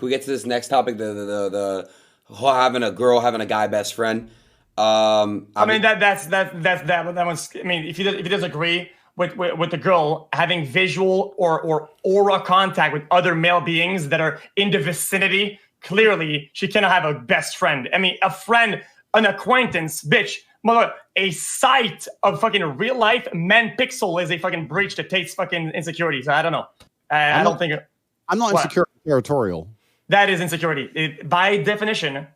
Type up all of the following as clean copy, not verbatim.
we get to this next topic, the whole having a girl having a guy best friend. I mean that one's. I mean, if he does agree with the girl having visual or aura contact with other male beings that are in the vicinity, clearly she cannot have a best friend. I mean, a friend, an acquaintance, bitch. Mother, a sight of fucking real life men pixel is a fucking breach to Tate's fucking insecurities. I don't know. I don't think. I'm not insecure territorial. That is insecurity. By definition,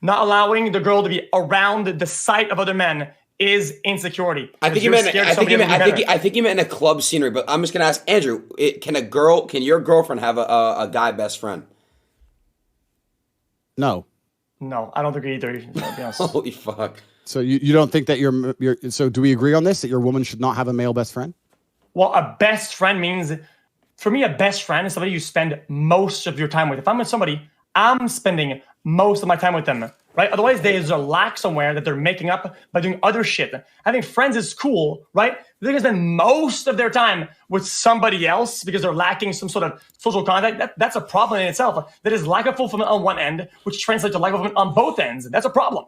not allowing the girl to be around the sight of other men is insecurity. I think you meant. I think you meant in a club scenery. But I'm just gonna ask Andrew: Can your girlfriend have a guy best friend? No. No, I don't agree either. To be honest. Holy fuck! So you don't think that you're so do we agree on this that your woman should not have a male best friend? Well, a best friend means, for me, a best friend is somebody you spend most of your time with. If I'm with somebody, I'm spending most of my time with them, right? Otherwise, there's a lack somewhere that they're making up by doing other shit. Having friends is cool, right? They're gonna spend most of their time with somebody else because they're lacking some sort of social contact. That's a problem in itself. That is lack of fulfillment on one end, which translates to lack of fulfillment on both ends. That's a problem.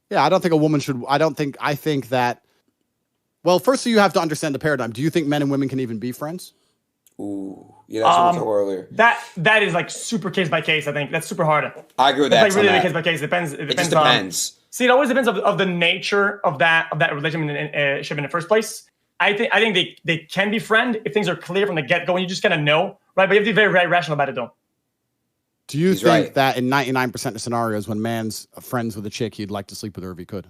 Yeah, I don't think a woman should. I think that. Well, first, you have to understand the paradigm. Do you think men and women can even be friends? Ooh, yeah, that's what we talked earlier. That is like super case by case. I think that's super hard. I agree with that. Like really case by case. It depends. It just depends. See, it always depends of the nature of that relationship in the first place. I think they can be friend if things are clear from the get go and you just kind of know, right? But you have to be very, very rational about it, though. Do you think that in 99% of scenarios, when man's friends with a chick, he'd like to sleep with her if he could?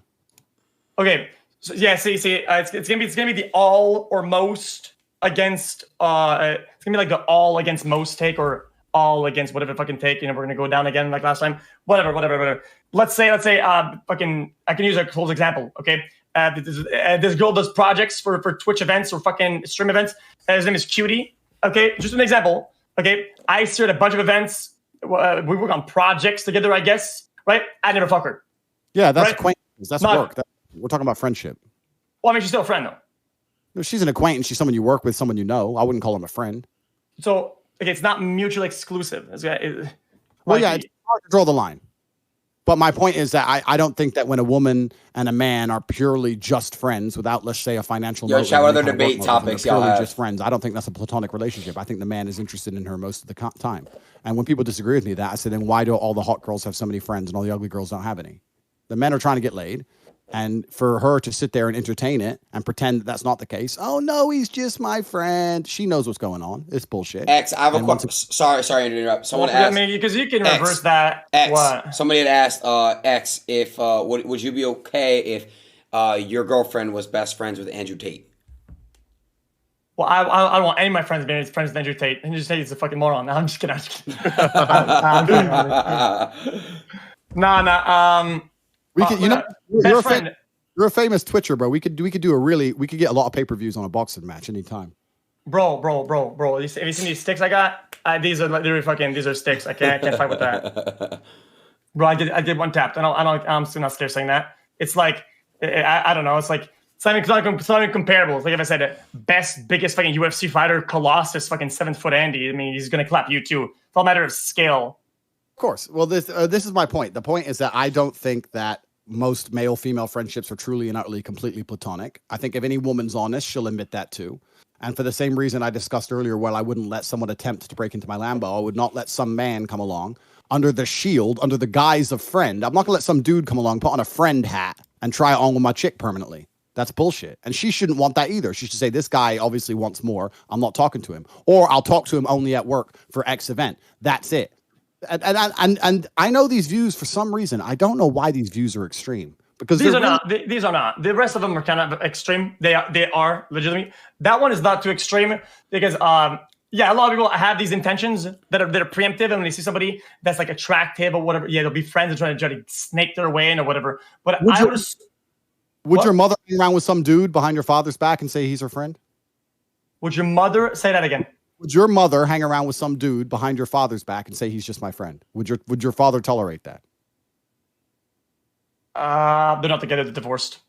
Okay. So, yeah. See. It's gonna be the all or most against. It's gonna be like the all against most take or all against whatever fucking take. You know, we're gonna go down again like last time. Whatever. Let's say. Fucking. I can use a close example. Okay. This girl does projects for Twitch events or fucking stream events. His name is Cutie. Okay. Just an example. Okay. I steered a bunch of events. We work on projects together, I guess, right? I never fuck her. Yeah, that's acquaintance. That's work. We're talking about friendship. Well, I mean, she's still a friend, though. No, she's an acquaintance. She's someone you work with, someone you know. I wouldn't call him a friend. So, okay, it's not mutually exclusive. It's hard to draw the line. But my point is that I don't think that when a woman and a man are purely just friends without, let's say, a financial motive. What other debate topics y'all have? Just friends. I don't think that's a platonic relationship. I think the man is interested in her most of the time. And when people disagree with me that, I say, then why do all the hot girls have so many friends and all the ugly girls don't have any? The men are trying to get laid. And for her to sit there and entertain it and pretend that that's not the case. Oh, no, he's just my friend. She knows what's going on. It's bullshit. X, I have a question. Sorry to interrupt. Someone asked. I mean, because you can reverse that. X. What? Somebody had asked, X, if would you be okay if your girlfriend was best friends with Andrew Tate? Well, I don't want any of my friends being friends with Andrew Tate. Andrew Tate is a fucking moron. No, I'm just kidding. Nah. We could, you're a famous Twitcher, bro. We could get a lot of pay-per-views on a boxing match anytime. Bro. Have you seen these sticks I got? These are sticks. I can't fight with that. Bro, I did one tap. I'm still not scared saying that. It's like, I don't know. It's like, it's not even comparable. It's like if I said biggest fucking UFC fighter, Colossus, fucking 7 foot Andy. I mean, he's going to clap you too. It's all a matter of scale. Of course. Well, this is my point. The point is that I don't think that most male-female friendships are truly and utterly completely platonic. I think if any woman's honest, she'll admit that too. And for the same reason I discussed earlier, while I wouldn't let someone attempt to break into my Lambo, I would not let some man come along under the guise of friend. I'm not going to let some dude come along, put on a friend hat, and try it on with my chick permanently. That's bullshit. And she shouldn't want that either. She should say, this guy obviously wants more. I'm not talking to him. Or I'll talk to him only at work for X event. That's it. And I know these views for some reason. I don't know why these views are extreme. Because these are not. These are not. The rest of them are kind of extreme. They are legitimate. That one is not too extreme because yeah, a lot of people have these intentions that are preemptive, and when they see somebody that's like attractive or whatever, yeah, they'll be friends and try to snake their way in or whatever. But would your mother hang around with some dude behind your father's back and say he's her friend? Would your mother say that again? Would your mother hang around with some dude behind your father's back and say he's just my friend? Would your father tolerate that? They're not together. They're divorced.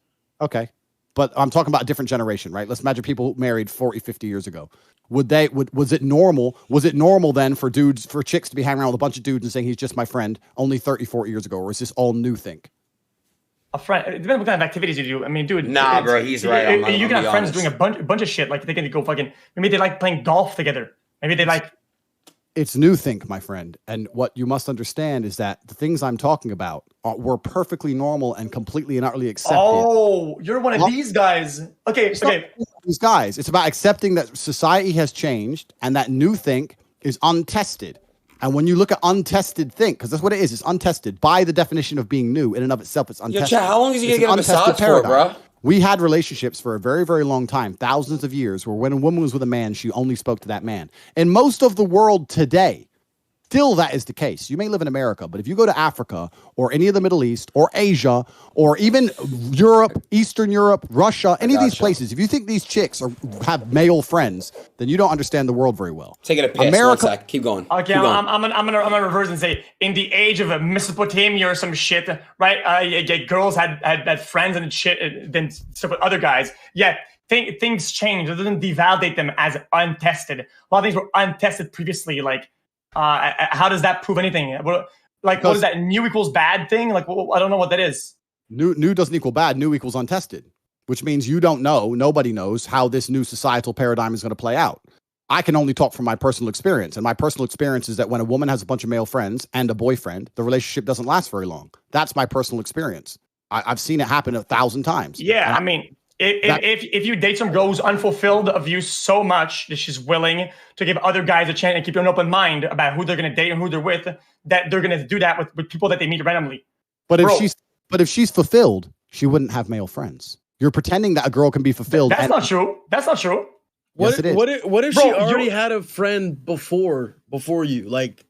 Okay. but I'm talking about a different generation, right? Let's imagine people married 40, 50 years ago. Was it normal? Was it normal then for chicks to be hanging around with a bunch of dudes and saying he's just my friend only 30, 40 years ago? Or is this all new think? A friend, it depends on what kind of activities you do. I mean, dude. Nah, bro, he's right. You can have friends doing a bunch of shit. Like they can go fucking. Maybe they like playing golf together. Maybe they like. It's new think, my friend. And what you must understand is that the things I'm talking about were perfectly normal and completely and utterly accepted. Oh, you're one of these guys. Okay. These guys. It's about accepting that society has changed and that new think is untested. And when you look at untested think, because that's what it is, it's untested by the definition of being new in and of itself. It's untested. Yo, Chad, how long is he gonna get a massage for, bro? We had relationships for a very, very long time, thousands of years, where when a woman was with a man, she only spoke to that man. In most of the world today, still that is the case. You may live in America, but if you go to Africa or any of the Middle East or Asia or even Europe, Eastern Europe, Russia, any of these places, if you think these chicks have male friends, then you don't understand the world very well. Taking a piss. America, 1 sec. Keep going. Okay, I'm gonna reverse and say, in the age of Mesopotamia or some shit, right? Girls had friends and shit, then stuff with other guys. Yeah, things change. It doesn't devalidate them as untested. A lot of things were untested previously, like. How does that prove anything? What is that? New equals bad thing? Like, I don't know what that is. New doesn't equal bad. New equals untested, which means you don't know. Nobody knows how this new societal paradigm is going to play out. I can only talk from my personal experience. And my personal experience is that when a woman has a bunch of male friends and a boyfriend, the relationship doesn't last very long. That's my personal experience. I've seen it happen 1,000 times. Yeah, I mean, if you date some girl who's unfulfilled of you so much that she's willing to give other guys a chance and keep an open mind about who they're going to date and who they're with, that they're going to do that with people that they meet randomly. But if she's fulfilled, she wouldn't have male friends. You're pretending that a girl can be fulfilled. That's not true. That's not true. What if she already had a friend before you, like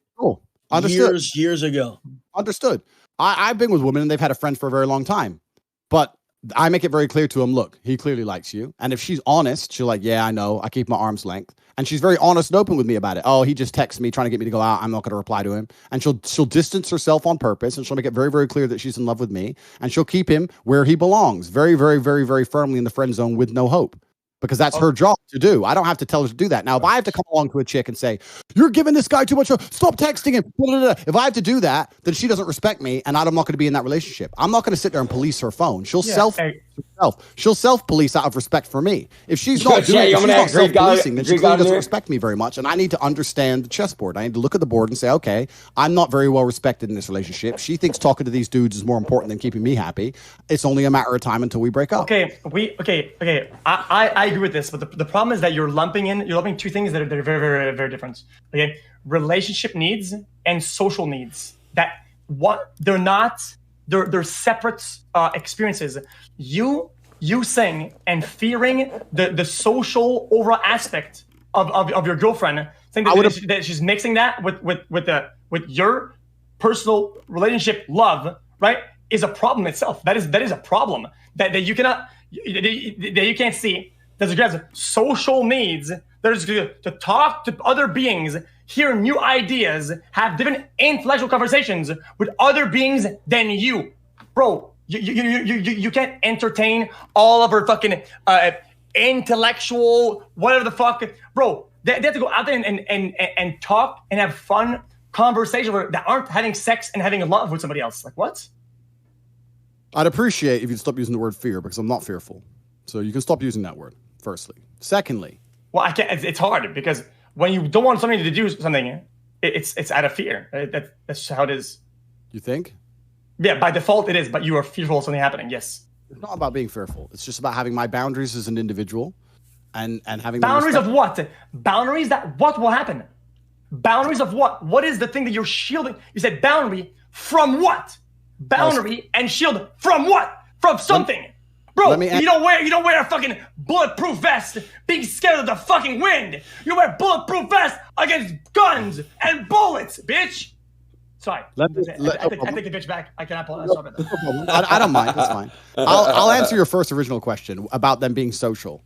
years ago? Understood. I've been with women and they've had a friend for a very long time, but I make it very clear to him, look, he clearly likes you. And if she's honest, she'll like, yeah, I know. I keep my arm's length. And she's very honest and open with me about it. Oh, he just texts me trying to get me to go out. I'm not going to reply to him. And she'll distance herself on purpose. And she'll make it very, very clear that she's in love with me. And she'll keep him where he belongs, very, very, very, very firmly in the friend zone with no hope. Because that's her job to do. I don't have to tell her to do that. Now, if I have to come along to a chick and say, you're giving this guy too much, stop texting him. If I have to do that, then she doesn't respect me and I'm not going to be in that relationship. I'm not going to sit there and police her phone. She'll self-police out of respect for me. If she's not doing it, she's not self-policing, then she clearly doesn't respect me very much. And I need to understand the chessboard. I need to look at the board and say, okay, I'm not very well respected in this relationship. She thinks talking to these dudes is more important than keeping me happy. It's only a matter of time until we break up. Okay. I agree with this, but the problem is that you're lumping two things that are very, very, very different. Okay, relationship needs and social needs. They're separate experiences. You saying and fearing the social overall aspect of your girlfriend, saying that she's mixing that with your personal relationship love, right, is a problem itself. That is a problem that you cannot that you can't see. There's social needs. There's to talk to other beings, hear new ideas, have different intellectual conversations with other beings than you, bro. You can't entertain all of her fucking intellectual whatever the fuck, bro. They have to go out there and talk and have fun conversations that aren't having sex and having love with somebody else. Like what? I'd appreciate if you'd stop using the word fear because I'm not fearful. So you can stop using that word. Firstly, secondly, well, I can't. It's hard because when you don't want somebody to do something, it's out of fear. That's how it is. You think? Yeah, by default it is, but you are fearful of something happening. Yes. It's not about being fearful. It's just about having my boundaries as an individual, and having boundaries of what? Boundaries that what will happen? Boundaries of what? What is the thing that you're shielding? You said boundary from what? Boundary and shield from what? From something. Bro, you don't wear a fucking bulletproof vest being scared of the fucking wind. You wear bulletproof vest against guns and bullets, bitch. Sorry. I take the bitch back. I cannot pull that. I don't mind. That's fine. I'll answer your first original question about them being social.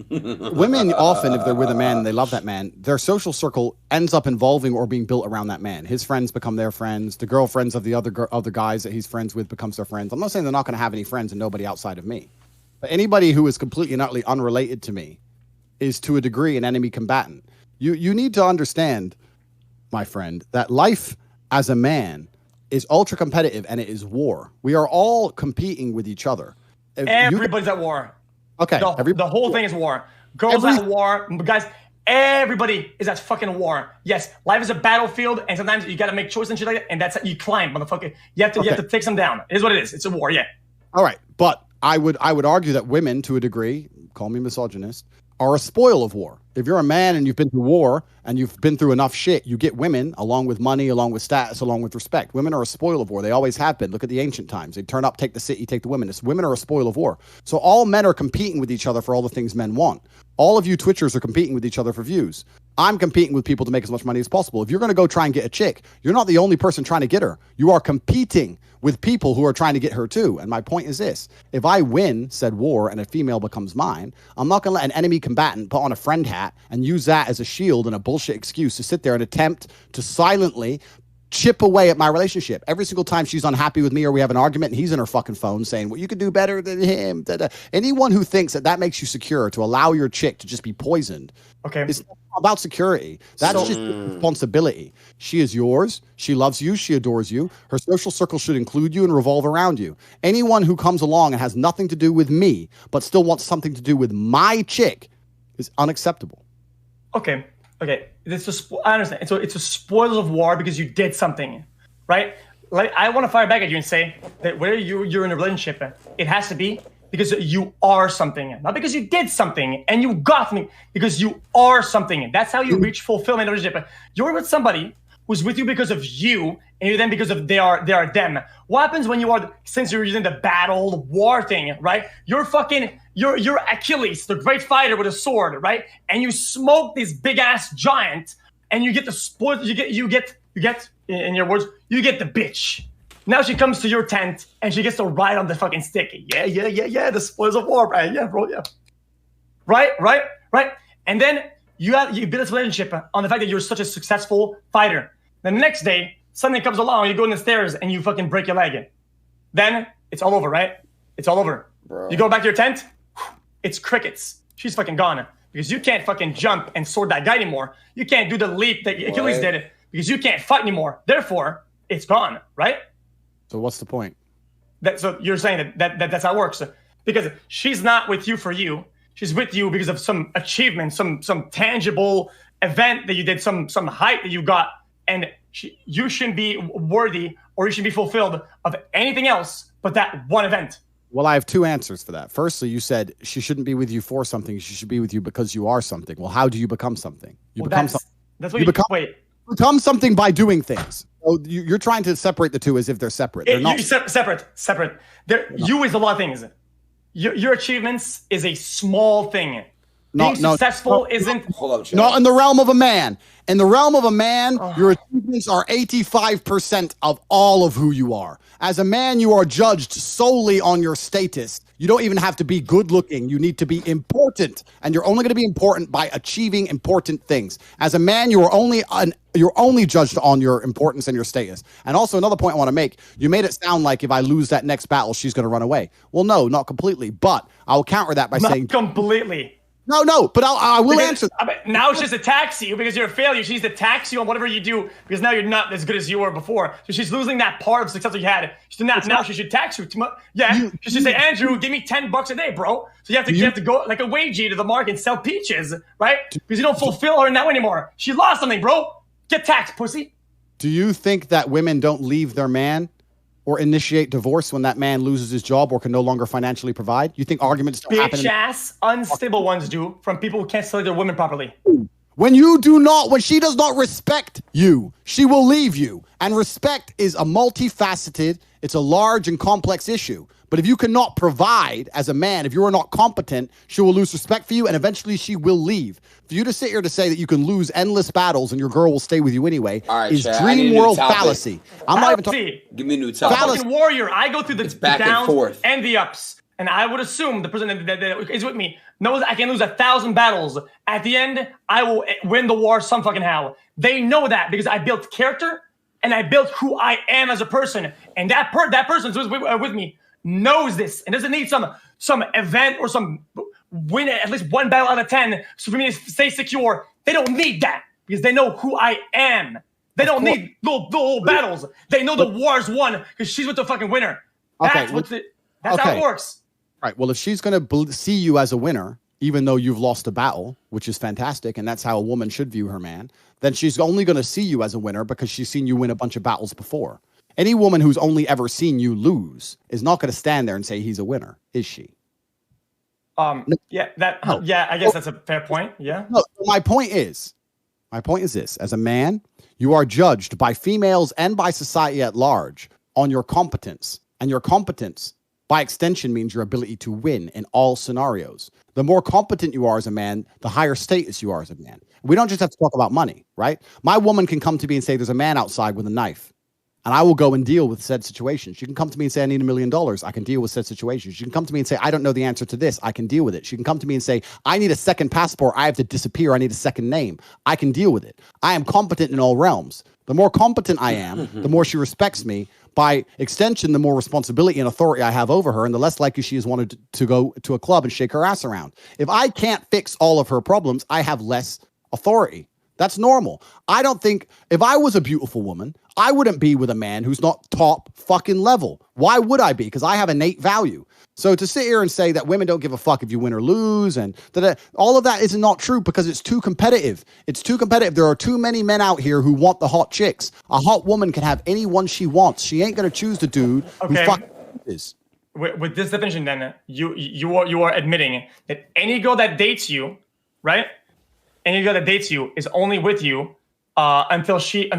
Women often, if they're with a man and they love that man, their social circle ends up involving or being built around that man. His friends become their friends. The girlfriends of the other guys that he's friends with becomes their friends. I'm not saying they're not going to have any friends and nobody outside of me. But anybody who is completely and utterly unrelated to me is to a degree an enemy combatant. You need to understand, my friend, that life as a man is ultra competitive and it is war. We are all competing with each other. Everybody's at war. Okay. The whole thing is war. Girls at war. Guys, everybody is at fucking war. Yes, life is a battlefield, and sometimes you got to make choices and shit like that, and that's you climb, motherfucker. You have to take some down. It is what it is. It's a war, yeah. All right, but I would argue that women, to a degree, call me misogynist, are a spoil of war. If you're a man and you've been through war and you've been through enough shit, you get women along with money, along with status, along with respect. Women are a spoil of war. They always have been. Look at the ancient times. They turn up, take the city, take the women. Women are a spoil of war. So all men are competing with each other for all the things men want. All of you Twitchers are competing with each other for views. I'm competing with people to make as much money as possible. If you're going to go try and get a chick, you're not the only person trying to get her. You are competing with people who are trying to get her too. And my point is this. If I win said war and a female becomes mine, I'm not going to let an enemy combatant put on a friend hat and use that as a shield and a bullshit excuse to sit there and attempt to silently chip away at my relationship. Every single time she's unhappy with me or we have an argument and he's in her fucking phone saying, well, you could do better than him. Da, da. Anyone who thinks that makes you secure to allow your chick to just be poisoned. Okay. It's not about security. That's just responsibility. She is yours. She loves you. She adores you. Her social circle should include you and revolve around you. Anyone who comes along and has nothing to do with me, but still wants something to do with my chick is unacceptable. Okay. I understand. So it's a spoils of war because you did something, right? Like I want to fire back at you and say that where you're in a relationship, it has to be because you are something, not because you did something and you got me. Because you are something. That's how you reach fulfillment in a relationship. You're with somebody who's with you because of you, and you're then because of they are them. What happens when since you're using the battle war thing, right? You're Achilles, the great fighter with a sword, right? And you smoke this big ass giant, and you get the spoil. You get in your words, you get the bitch. Now she comes to your tent and she gets to ride on the fucking stick. Yeah. The spoils of war, right? Yeah, bro. Yeah. Right. And then you build this relationship on the fact that you're such a successful fighter. The next day, something comes along, you go in the stairs and you fucking break your leg. Then it's all over, right? It's all over. Bro. You go back to your tent, it's crickets. She's fucking gone. Because you can't fucking jump and sword that guy anymore. You can't do the leap that Achilles did because you can't fight anymore. Therefore, it's gone, right? So what's the point? So you're saying that's how it works. Because she's not with you for you. She's with you because of some achievement, some tangible event that you did, some height that you got. And you shouldn't be worthy or you should be fulfilled of anything else but that one event. Well, I have two answers for that. Firstly, you said she shouldn't be with you for something. She should be with you because you are something. Well, how do you become something? That's what you become. Wait. Become something by doing things. So you're trying to separate the two as if they're separate. They're not separate. You is a lot of things. Your achievements is a small thing. Being successful isn't. Hold up, not in the realm of a man. In the realm of a man, your achievements are 85% of all of who you are. As a man, you are judged solely on your status. You don't even have to be good looking. You need to be important. And you're only going to be important by achieving important things. As a man, you're only judged on your importance and your status. And also another point I want to make, you made it sound like if I lose that next battle, she's going to run away. Well, no, not completely. But I'll counter that by saying completely. No, but I will answer. Now she just attacks you because you're a failure. She needs to tax you on whatever you do because now you're not as good as you were before. So she's losing that part of success that you had. Now she should tax you too much. Yeah, she should say, Andrew, give me $10 a day, bro. So you have to go like a wagey to the market and sell peaches, right? Because you don't fulfill her in that way anymore. She lost something, bro. Get taxed, pussy. Do you think that women don't leave their man or initiate divorce when that man loses his job or can no longer financially provide? You think arguments don't happen? Bitch-ass, unstable ones do from people who can't select their women properly. When she does not respect you, she will leave you. And respect is a multifaceted, it's a large and complex issue. But if you cannot provide as a man, if you are not competent, she will lose respect for you and eventually she will leave. For you to sit here to say that you can lose endless battles and your girl will stay with you anyway is dream world fallacy. I'm not even talking. Give me a new topic. I'm a fucking warrior. I go through the downs and the ups. And I would assume the person that is with me knows I can lose 1,000 battles. At the end, I will win the war some fucking how. They know that because I built character and I built who I am as a person. And that person who's with me knows this and doesn't need some some event or some win at least one battle out of 10 so for me to stay secure. They don't need that because they know who I am. They don't need little battles. They know the war's won because she's with the fucking winner. That's how it works. Right. Well, if she's going to see you as a winner, even though you've lost a battle, which is fantastic, and that's how a woman should view her man, then she's only going to see you as a winner because she's seen you win a bunch of battles before. Any woman who's only ever seen you lose is not going to stand there and say he's a winner, is she? I guess that's a fair point. Yeah. No, my point is this: as a man, you are judged by females and by society at large on your competence, and your competence, by extension, means your ability to win in all scenarios. The more competent you are as a man, the higher status you are as a man. We don't just have to talk about money, right? My woman can come to me and say, there's a man outside with a knife, and I will go and deal with said situation. She can come to me and say, I need $1 million. I can deal with said situation. She can come to me and say, I don't know the answer to this. I can deal with it. She can come to me and say, I need a second passport. I have to disappear. I need a second name. I can deal with it. I am competent in all realms. The more competent I am, the more she respects me. By extension, the more responsibility and authority I have over her, and the less likely she is wanted to go to a club and shake her ass around. If I can't fix all of her problems, I have less authority. That's normal. I don't think if I was a beautiful woman, I wouldn't be with a man who's not top fucking level. Why would I be? Because I have innate value. So to sit here and say that women don't give a fuck if you win or lose and all of that is not true because it's too competitive. It's too competitive. There are too many men out here who want the hot chicks. A hot woman can have anyone she wants. She ain't going to choose the dude who fucking is. With this definition, then you are admitting that any girl that dates you, right? Any girl that dates you is only with you until she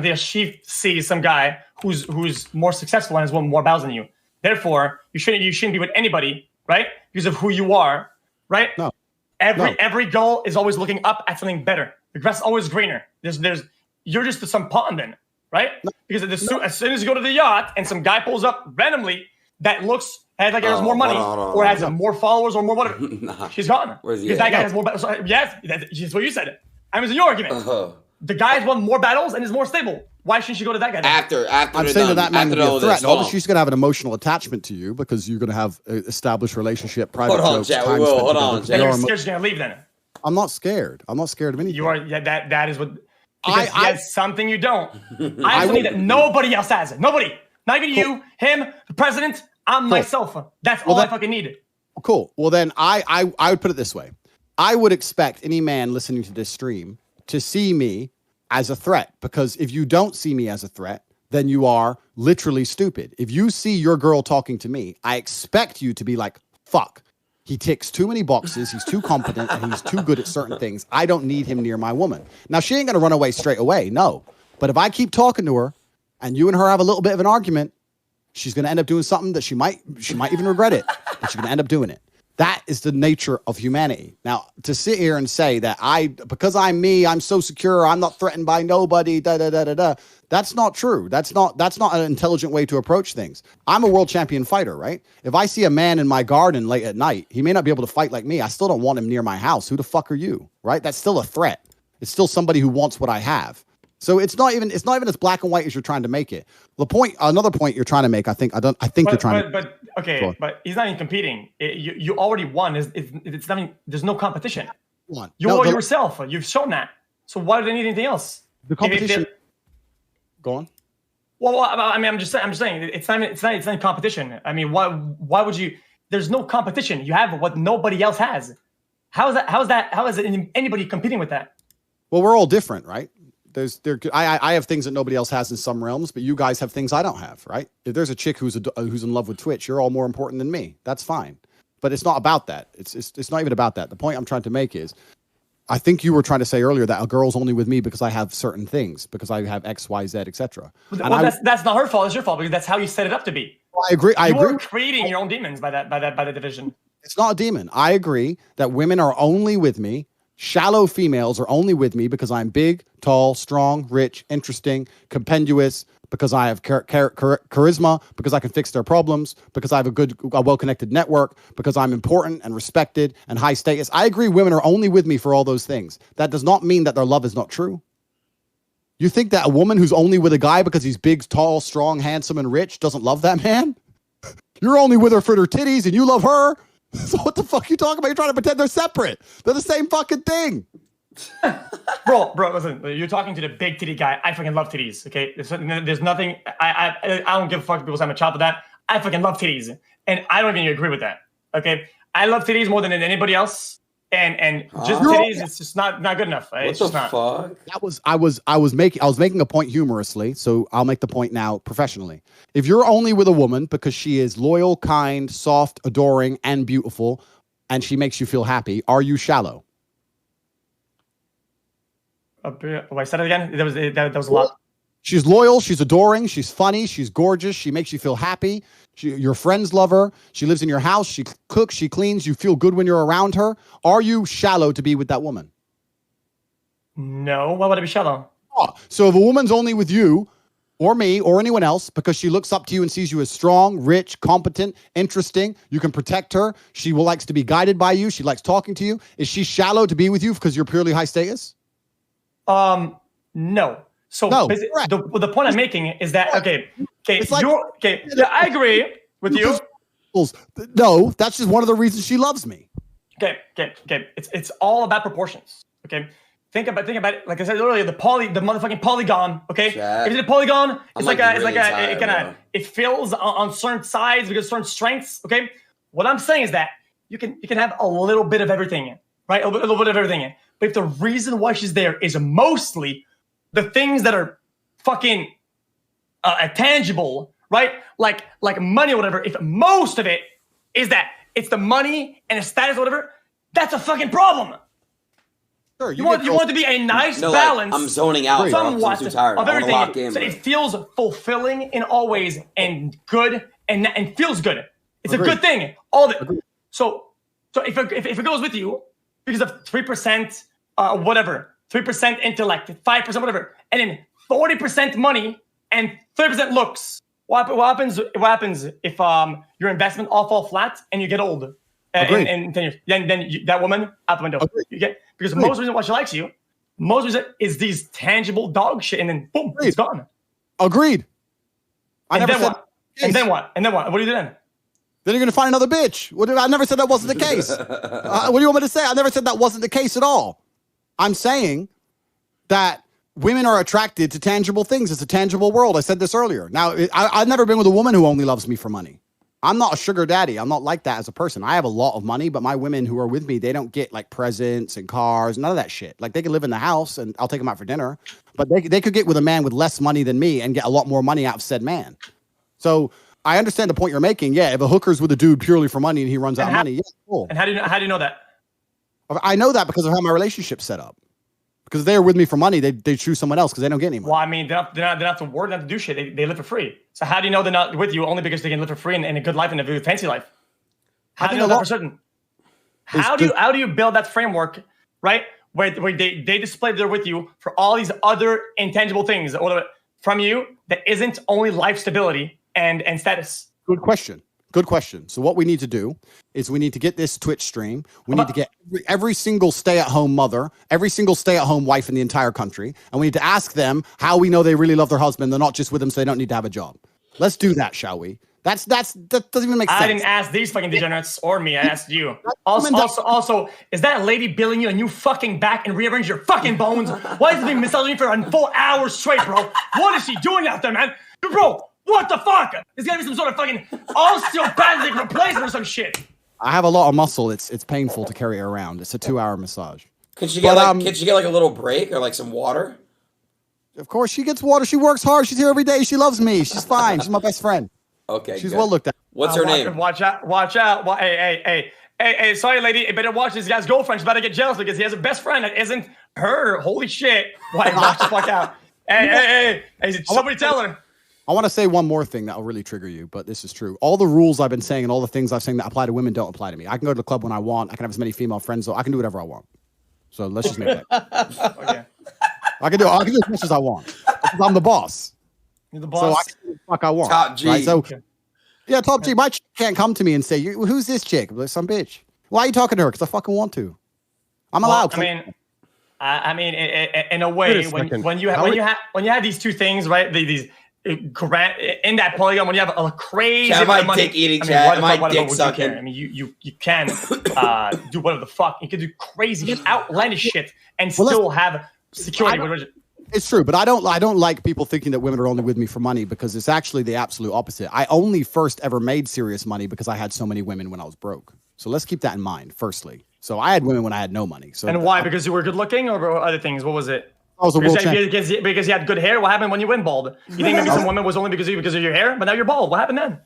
sees some guy who's more successful and has won more battles than you. Therefore, you shouldn't be with anybody, right? Because of who you are, right? No. Every girl is always looking up at something better. The grass is always greener. You're just some pondant, right? No. Because as soon as you go to the yacht and some guy pulls up randomly that has more money or has more followers or more whatever, she's gone. Because that guy has more battles. Yes, that's what you said. I was in your argument. The guy has won more battles and is more stable. Why shouldn't she go to that guy? After I'm saying that man would be a threat. Obviously, she's going to have an emotional attachment to you because you're going to have an established relationship, private jokes. Hold on, Chat. You're scared she's going to leave then. I'm not scared. I'm not scared of anything. You are. Yeah, that is what. Because he has something you don't. I have something that nobody else has. Nobody. Not even you, him, the president. I'm myself. That's all I fucking need. Cool. Well, then I would put it this way. I would expect any man listening to this stream to see me as a threat, because if you don't see me as a threat, then you are literally stupid. If you see your girl talking to me, I expect you to be like, fuck, he ticks too many boxes, he's too competent, and he's too good at certain things. I don't need him near my woman. Now, she ain't going to run away straight away, no. But if I keep talking to her and you and her have a little bit of an argument, she's going to end up doing something that she might even regret it, but she's going to end up doing it. That is the nature of humanity. Now, to sit here and say that because I'm me, I'm so secure, I'm not threatened by nobody, that's not true. That's not an intelligent way to approach things. I'm a world champion fighter, right? If I see a man in my garden late at night, he may not be able to fight like me. I still don't want him near my house. Who the fuck are you, right? That's still a threat. It's still somebody who wants what I have. So it's not even as black and white as you're trying to make it. Another point you're trying to make, I think you're trying to. But he's not even competing. You already won. It's not even, there's no competition. You are yourself. You've shown that. So why do they need anything else? The competition. Go on. Well, I mean, I'm just saying it's not competition. I mean, why would you? There's no competition. You have what nobody else has. How is anybody competing with that? Well, we're all different, right? I have things that nobody else has in some realms, but you guys have things I don't have, right? If there's a chick who's in love with Twitch, you're all more important than me. That's fine, but it's not about that. It's not even about that. The point I'm trying to make is, I think you were trying to say earlier that a girl's only with me because I have certain things, because I have X, Y, Z, etc. Well, that's not her fault. It's your fault because that's how you set it up to be. I agree. You're creating your own demons by the division. It's not a demon. I agree that women are only with me. Shallow females are only with me because I'm big, tall, strong, rich, interesting, compendious, because I have charisma, because I can fix their problems, because I have a well-connected network, because I'm important and respected and high status. I agree women are only with me for all those things. That does not mean that their love is not true. You think that a woman who's only with a guy because he's big, tall, strong, handsome, and rich doesn't love that man? You're only with her for her titties and you love her? So what the fuck you talking about? You're trying to pretend they're separate. They're the same fucking thing. bro, listen. You're talking to the big titty guy. I fucking love titties. Okay, there's nothing. I don't give a fuck if people say I'm a child with that. I fucking love titties, and I don't even agree with that. Okay, I love titties more than anybody else, and just titties, it's just not good enough. Right? What the fuck? I was making a point humorously, so I'll make the point now professionally. If you're only with a woman because she is loyal, kind, soft, adoring, and beautiful, and she makes you feel happy, are you shallow? I said it again. That was a lot. She's loyal. She's adoring. She's funny. She's gorgeous. She makes you feel happy. Your friends love her. She lives in your house. She cooks. She cleans. You feel good when you're around her. Are you shallow to be with that woman? No. Why would I be shallow? Oh, so if a woman's only with you or me or anyone else because she looks up to you and sees you as strong, rich, competent, interesting, you can protect her. She likes to be guided by you. She likes talking to you. Is she shallow to be with you because you're purely high status? No. So no, the point I'm making is that yeah, I agree with you. No, that's just one of the reasons she loves me. Okay. It's all about proportions. Okay. Think about it. Like I said earlier, the motherfucking polygon. Okay. Chat. If it's a polygon, it fills on certain sides because of certain strengths. Okay. What I'm saying is that you can have a little bit of everything, right? A little bit of everything. But if the reason why she's there is mostly the things that are fucking tangible, right? Like money or whatever. If most of it is that it's the money and the status or whatever, that's a fucking problem. Sure, you want to be a nice balance. Like, I'm zoning out. Somewhat I'm too tired. of everything. Lock in, so it feels fulfilling in all ways and good and feels good. It's a good thing. All of it. So if it goes with you because of 3%, whatever, 3% intellect, 5% whatever, and then 40% money and 30% looks. What happens if your investment all fall flat and you get old in 10 years? Then that woman out the window. You get because most reason why she likes you, most reason is these tangible dog shit, and then boom, it's gone. Agreed. And then what? What do you do then? Then you're going to find another bitch. I never said that wasn't the case. What do you want me to say? I never said that wasn't the case at all. I'm saying that women are attracted to tangible things. It's a tangible world. I said this earlier. Now, I've never been with a woman who only loves me for money. I'm not a sugar daddy. I'm not like that as a person. I have a lot of money, but my women who are with me, they don't get like presents and cars, none of that shit. Like they can live in the house and I'll take them out for dinner, but they could get with a man with less money than me and get a lot more money out of said man. So I understand the point you're making. Yeah, if a hooker's with a dude purely for money and he runs out of money, yeah, cool. And how do you know that? I know that because of how my relationship's set up. Because if they're with me for money, they choose someone else because they don't get any money. Well, I mean, they're not to work, not to do shit. They live for free. So how do you know they're not with you only because they can live for free and a good life and a fancy life? How do you know that for certain? How do you build that framework, right? Where they display they're with you for all these other intangible things from you that isn't only life stability and status? Good question. Good question. So what we need to do is we need to get this Twitch stream. We need to get every single stay-at-home mother, every single stay-at-home wife in the entire country, and we need to ask them how we know they really love their husband. They're not just with them so they don't need to have a job. Let's do that, shall we? That doesn't even make sense. I didn't ask these fucking degenerates or me. I asked you. Also, is that lady billing you a new fucking back and rearrange your fucking bones? Why is it being massaging for 4 hours straight, bro? What is she doing out there, man? Bro, what the fuck? There's gotta be some sort of fucking osteopathic replacement or some shit. I have a lot of muscle. It's painful to carry it around. It's a 2-hour massage. Can she get like a little break or like some water? Of course, she gets water. She works hard. She's here every day. She loves me. She's fine. She's my best friend. Okay, she's well looked at. What's her name? Watch out. Hey, sorry, lady. You better watch this guy's girlfriend. She's about to get jealous because he has a best friend that isn't her. Holy shit. Watch the fuck out. Hey, somebody tell her. I want to say one more thing that will really trigger you, but this is true. All the rules I've been saying and all the things I've saying that apply to women don't apply to me. I can go to the club when I want. I can have as many female friends. So I can do whatever I want. So let's just make that. Okay. I can do as much as I want. Because I'm the boss. You're the boss. So I can do what the fuck I want. Top G. Right? So, yeah, top G. My chick can't come to me and say, who's this chick? Like, some bitch. Why are you talking to her? Because I fucking want to. I'm allowed. I mean, in a way, when you have these two things, right? These in that polygon when you have a crazy Chat, amount of my money. dick eating, I mean, chat. My what dick would sucking. you care? I mean, you can do whatever the fuck. You can do crazy, just outlandish shit, and still have security. It's true, but I don't like people thinking that women are only with me for money, because it's actually the absolute opposite. I only first ever made serious money because I had so many women when I was broke. So let's keep that in mind. Firstly, so I had women when I had no money. So and why? Because you were good looking, or other things? What was it? I was a world champion. Because you had good hair. What happened when you went bald? You think maybe some women was only because of your hair, but now you're bald. What happened then?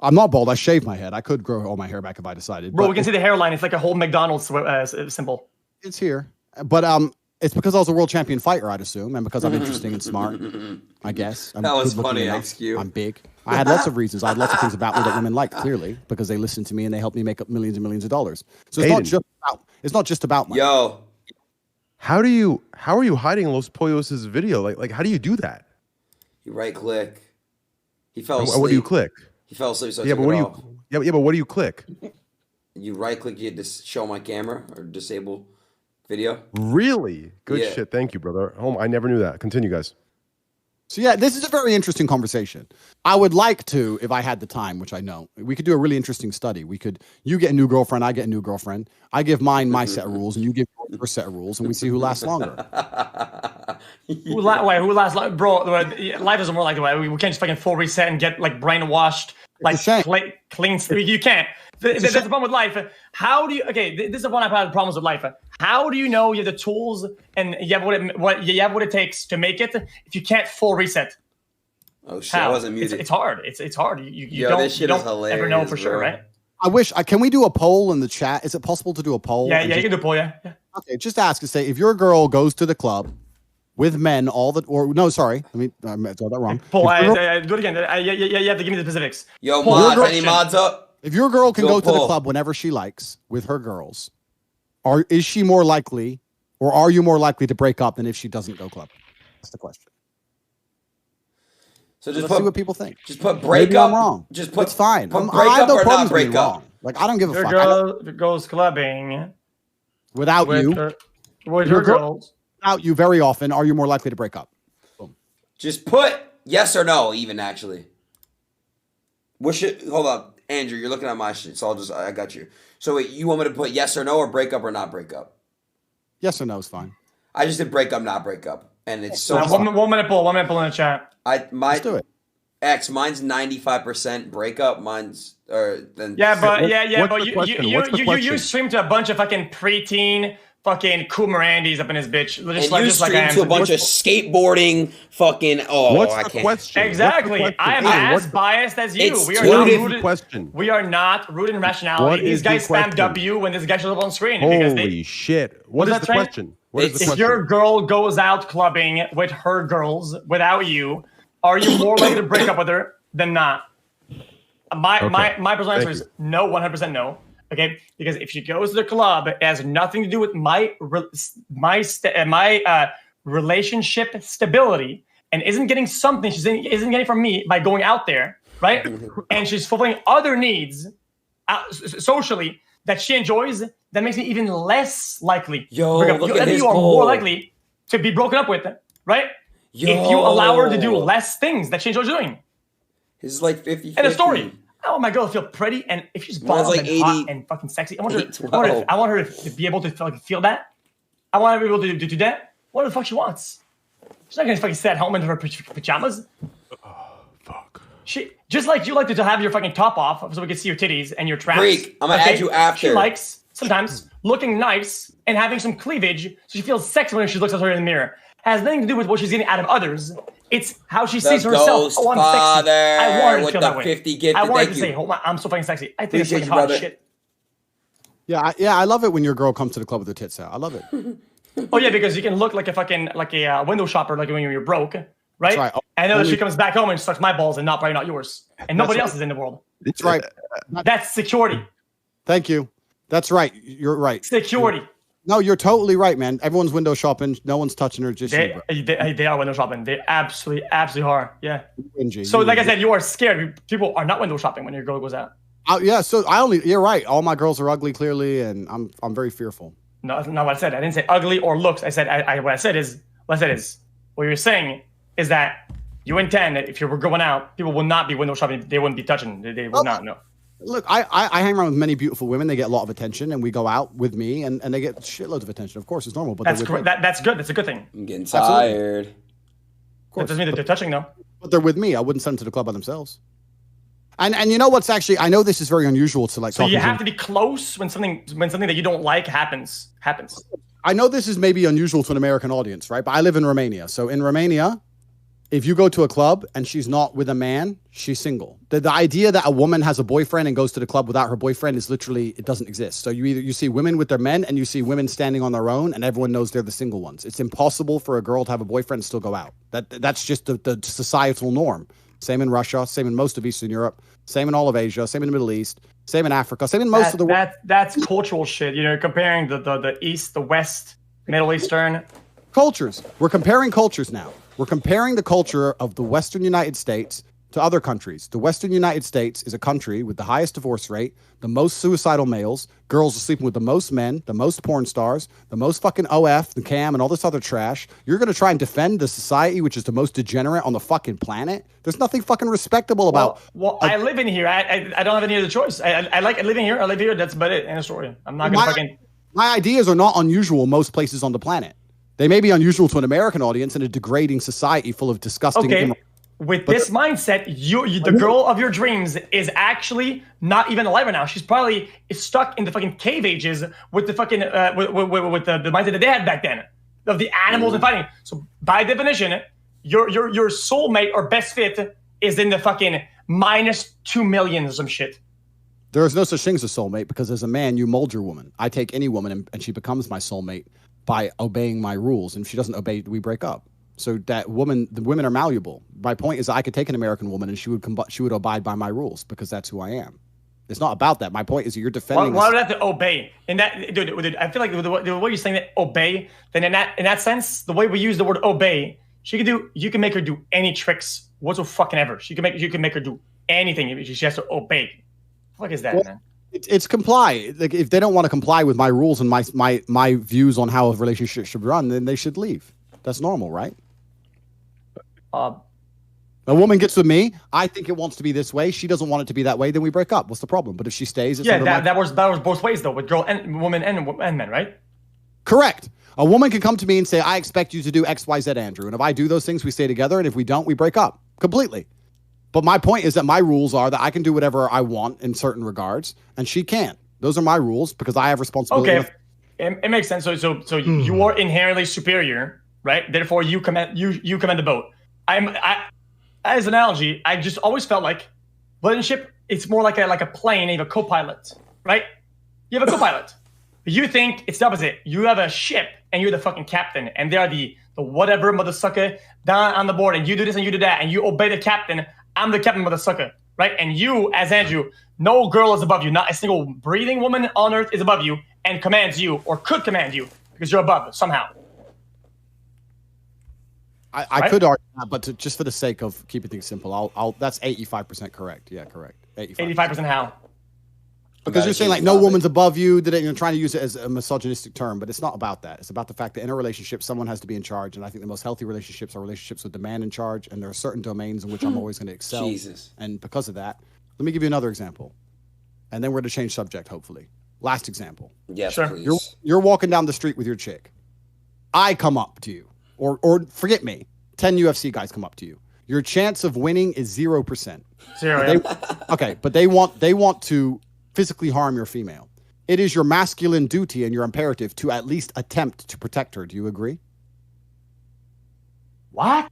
I'm not bald. I shaved my head. I could grow all my hair back if I decided. Bro, we can see the hairline. It's like a whole McDonald's symbol. It's here, but it's because I was a world champion fighter, I'd assume, and because I'm interesting and smart. I guess. That was funny, XQ. I'm big. I had lots of reasons. I had lots of things about me that women like, clearly, because they listened to me and they helped me make up millions and millions of dollars. So it's not just about money. Yo. How are you hiding Los Pollos' video? Like how do you do that? You right click. He fell asleep. What do you click? He fell asleep, so I Yeah, took but what it do off. you but what do you click? You right click, you just show my camera or disable video. Really? Good Yeah. shit. Thank you, brother. I never knew that. Continue, guys. So yeah, this is a very interesting conversation. I would like to, if I had the time, which I know, we could do a really interesting study. You get a new girlfriend, I get a new girlfriend. I give mine my set of rules, and you give your set of rules, and we see who lasts longer. Who lasts longer? Bro, life doesn't work like that. We can't just fucking full reset and get like brainwashed, like clean. You can't. That's the problem with life. How do you? Okay, this is one I've had problems with life. How do you know you have the tools and you have what it takes to make it if you can't full reset? Oh shit! I wasn't muted. It's hard. It's hard. Yo, this shit is hilarious, ever know for bro. sure, right? I wish. Can we do a poll in the chat? Is it possible to do a poll? Yeah, you can do a poll. Yeah. Okay, just ask and say, if your girl goes to the club with men let me I got that wrong. Poll. Do it again. You have to give me the specifics. Yo, mods, any mods up? If your girl can go to the club whenever she likes with her girls, is she more likely, or are you more likely to break up than if she doesn't go club? That's the question. So just see what people think. Just put break Maybe up. I'm wrong. Just put it's fine. Put I break have up no or problems not with being break up. wrong. Like, I don't give a fuck. Your girl goes clubbing without you. With your girls. Without you, very often, are you more likely to break up? Boom. Just put yes or no, even actually. Hold up, Andrew, you're looking at my shit, so I got you. So wait, you want me to put yes or no, or break up or not break up? Yes or no is fine. I just did break up, not break up, and it's so. One minute poll in the chat. Let's do it. Mine's 95% breakup. Mine's then. Yeah, but you you stream to a bunch of fucking preteen fucking cool Mirandis up in his bitch. You stream to a bunch of skateboarding fucking. What's I the can't. question? Exactly. I am as biased as you. We are not rooted in rationality. These guys spam W when this guy shows up on screen. Holy shit! What is the question? If your girl goes out clubbing with her girls without you, are you more likely to break up with her than not? My personal answer is no, 100% no. Okay, because if she goes to the club, it has nothing to do with my relationship stability, and isn't getting something isn't getting from me by going out there, right? And she's fulfilling other needs socially that she enjoys. That makes me even less likely. Yo, look at his you are poll. more likely to be broken up with, right? Yo. If you allow her to do less things that she enjoys doing. This is like 50-50. And a story. I want my girl to feel pretty, and if she's bomb like and 80, hot and fucking sexy, I want her to be able to feel that. I want her to be able to do that. What the fuck she wants? She's not gonna fucking sit at home in her pajamas. Oh, fuck. She just like you like to have your fucking top off so we can see your titties and your traps. Freak, I'm gonna add you after. She likes sometimes looking nice and having some cleavage, so she feels sexy when she looks at her in the mirror. Has nothing to do with what she's getting out of others. It's how she sees herself. Oh, I'm sexy. I want her to feel that way. 50 gifted. I want her to say, "Oh my, I'm so fucking sexy." I think it's fucking hot as shit. Yeah, I love it when your girl comes to the club with her tits out. I love it. Oh yeah, because you can look like a fucking window shopper, like when you're broke, right? That's right. And then she comes back home and sucks my balls and probably not yours, and nobody else is in the world. That's right. That's security. Thank you. That's right. You're right. Security. No, you're totally right, man. Everyone's window shopping. No one's touching her. Just they are window shopping. They absolutely are. Yeah. Cringy. So, like I said, you are scared. People are not window shopping when your girl goes out. Yeah. So you're right. All my girls are ugly, clearly, and I'm very fearful. No, that's not what I said. I didn't say ugly or looks. I said what I said is what you're saying is that You and 10, if you were going out, people would not be window shopping. They wouldn't be touching. They would not, no. Look, I hang around with many beautiful women. They get a lot of attention, and we go out with me, and they get shitloads of attention. Of course, it's normal. But that's great. That's good. That's a good thing. I'm getting tired. Of course. That doesn't mean that they're touching, though. But they're with me. I wouldn't send them to the club by themselves. And you know what's actually? I know this is very unusual to like. So you have to be close when something that you don't like happens. I know this is maybe unusual to an American audience, right? But I live in Romania, so in Romania, if you go to a club and she's not with a man, she's single. The idea that a woman has a boyfriend and goes to the club without her boyfriend is literally, it doesn't exist. So you see women with their men and you see women standing on their own and everyone knows they're the single ones. It's impossible for a girl to have a boyfriend and still go out. That's just the societal norm. Same in Russia, same in most of Eastern Europe, same in all of Asia, same in the Middle East, same in Africa, same in most of the world. That's cultural shit. You know, comparing the East, the West, Middle Eastern. Cultures. We're comparing cultures now. We're comparing the culture of the Western United States to other countries. The Western United States is a country with the highest divorce rate, the most suicidal males, girls are sleeping with the most men, the most porn stars, the most fucking OF, the cam, and all this other trash. You're going to try and defend the society which is the most degenerate on the fucking planet? There's nothing fucking respectable about... Well, I live in here. I don't have any other choice. I like living here. I live here. That's about it. End of story. I'm not going to fucking... My ideas are not unusual most places on the planet. They may be unusual to an American audience in a degrading society full of disgusting... Okay. With this mindset, the girl of your dreams is actually not even alive right now. She's probably stuck in the fucking cave ages with the fucking with the mindset that they had back then of the animals and fighting. So by definition, your soulmate or best fit is in the fucking -2 million or some shit. There is no such thing as a soulmate because as a man, you mold your woman. I take any woman and she becomes my soulmate by obeying my rules. And if she doesn't obey, we break up. So the women are malleable. My point is I could take an American woman and she would abide by my rules because that's who I am. It's not about that. My point is that you're defending. Why would I have to obey? And that, dude, I feel like the way you're saying that obey, then in that sense, the way we use the word obey, you can make her do any tricks whatsoever. You can make her do anything. She has to obey. What is that, man? It's comply. Like if they don't want to comply with my rules and my views on how a relationship should run, then they should leave. That's normal, right? A woman gets with me. I think it wants to be this way. She doesn't want it to be that way. Then we break up. What's the problem? But if she stays, it's that was both ways though, with girl and woman and men, right? Correct. A woman can come to me and say, "I expect you to do X, Y, Z, Andrew." And if I do those things, we stay together. And if we don't, we break up completely. But my point is that my rules are that I can do whatever I want in certain regards, and she can't. Those are my rules because I have responsibility. Okay, it makes sense. So you are inherently superior, right? Therefore, you command the boat. As an analogy, I just always felt like relationship, it's more like a plane. You have a co-pilot, right? You have a co-pilot. You think it's the opposite. You have a ship and you're the fucking captain, and they are the whatever motherfucker down on the board, and you do this and you do that, and you obey the captain. I'm the captain motherfucker, right? And you, as Andrew, no girl is above you. Not a single breathing woman on earth is above you and commands you or could command you because you're above somehow. I could argue that, but just for the sake of keeping things simple, that's 85% correct. Yeah, correct. 85% how? Because you're saying like no woman's above you, that you're trying to use it as a misogynistic term, but it's not about that. It's about the fact that in a relationship, someone has to be in charge, and I think the most healthy relationships are relationships with the man in charge, and there are certain domains in which I'm always going to excel. Jesus. And because of that, let me give you another example, and then we're going to change subject, hopefully. Last example. Yes, sure. please. You're walking down the street with your chick. I come up to you, or forget me, 10 UFC guys come up to you. Your chance of winning is 0%. Okay, but they want to physically harm your female. It is your masculine duty and your imperative to at least attempt to protect her. Do you agree? What?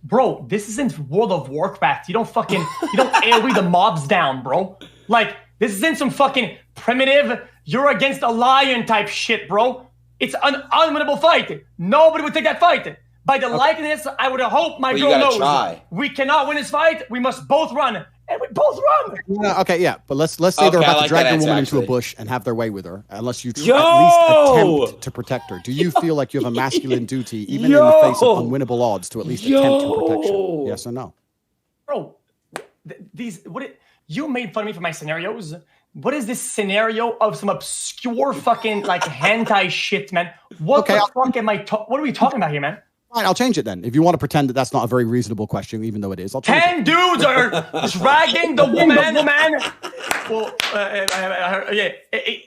Bro, this isn't World of Warcraft. You don't AoE the mobs down, bro. Like, this isn't some fucking primitive, you're against a lion type shit, bro. It's an unwinnable fight. Nobody would take that fight. By the likeness, I would hope my girl knows. We cannot win this fight. We must both run. And we both run. No, okay, yeah, but let's say they're about to drag their woman into a bush and have their way with her, unless you at least attempt to protect her. Do you feel like you have a masculine duty, even in the face of unwinnable odds, to at least attempt to protect her? Yes or no? Bro, you made fun of me for my scenarios. What is this scenario of some obscure fucking like hentai shit, man? What the fuck am I? What are we talking about here, man? Fine, I'll change it then. If you want to pretend that that's not a very reasonable question, even though it is, I'll change 10 dudes are dragging the woman, well,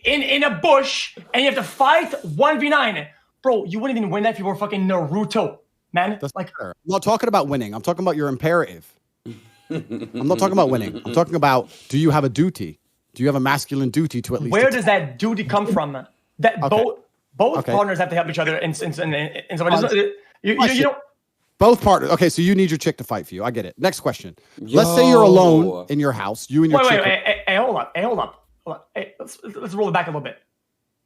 in a bush, and you have to fight 1v9. Bro, you wouldn't even win that if you were fucking Naruto, man. That's like, I'm not talking about winning. I'm talking about your imperative. I'm not talking about winning. I'm talking about, do you have a duty? Do you have a masculine duty to at least? Where does that duty come from? That both partners have to help each other in some way. You know, both partners. Okay, so you need your chick to fight for you. I get it. Next question. Let's say you're alone in your house. You and your chick. Hey, hold up. Hey, let's roll it back a little bit.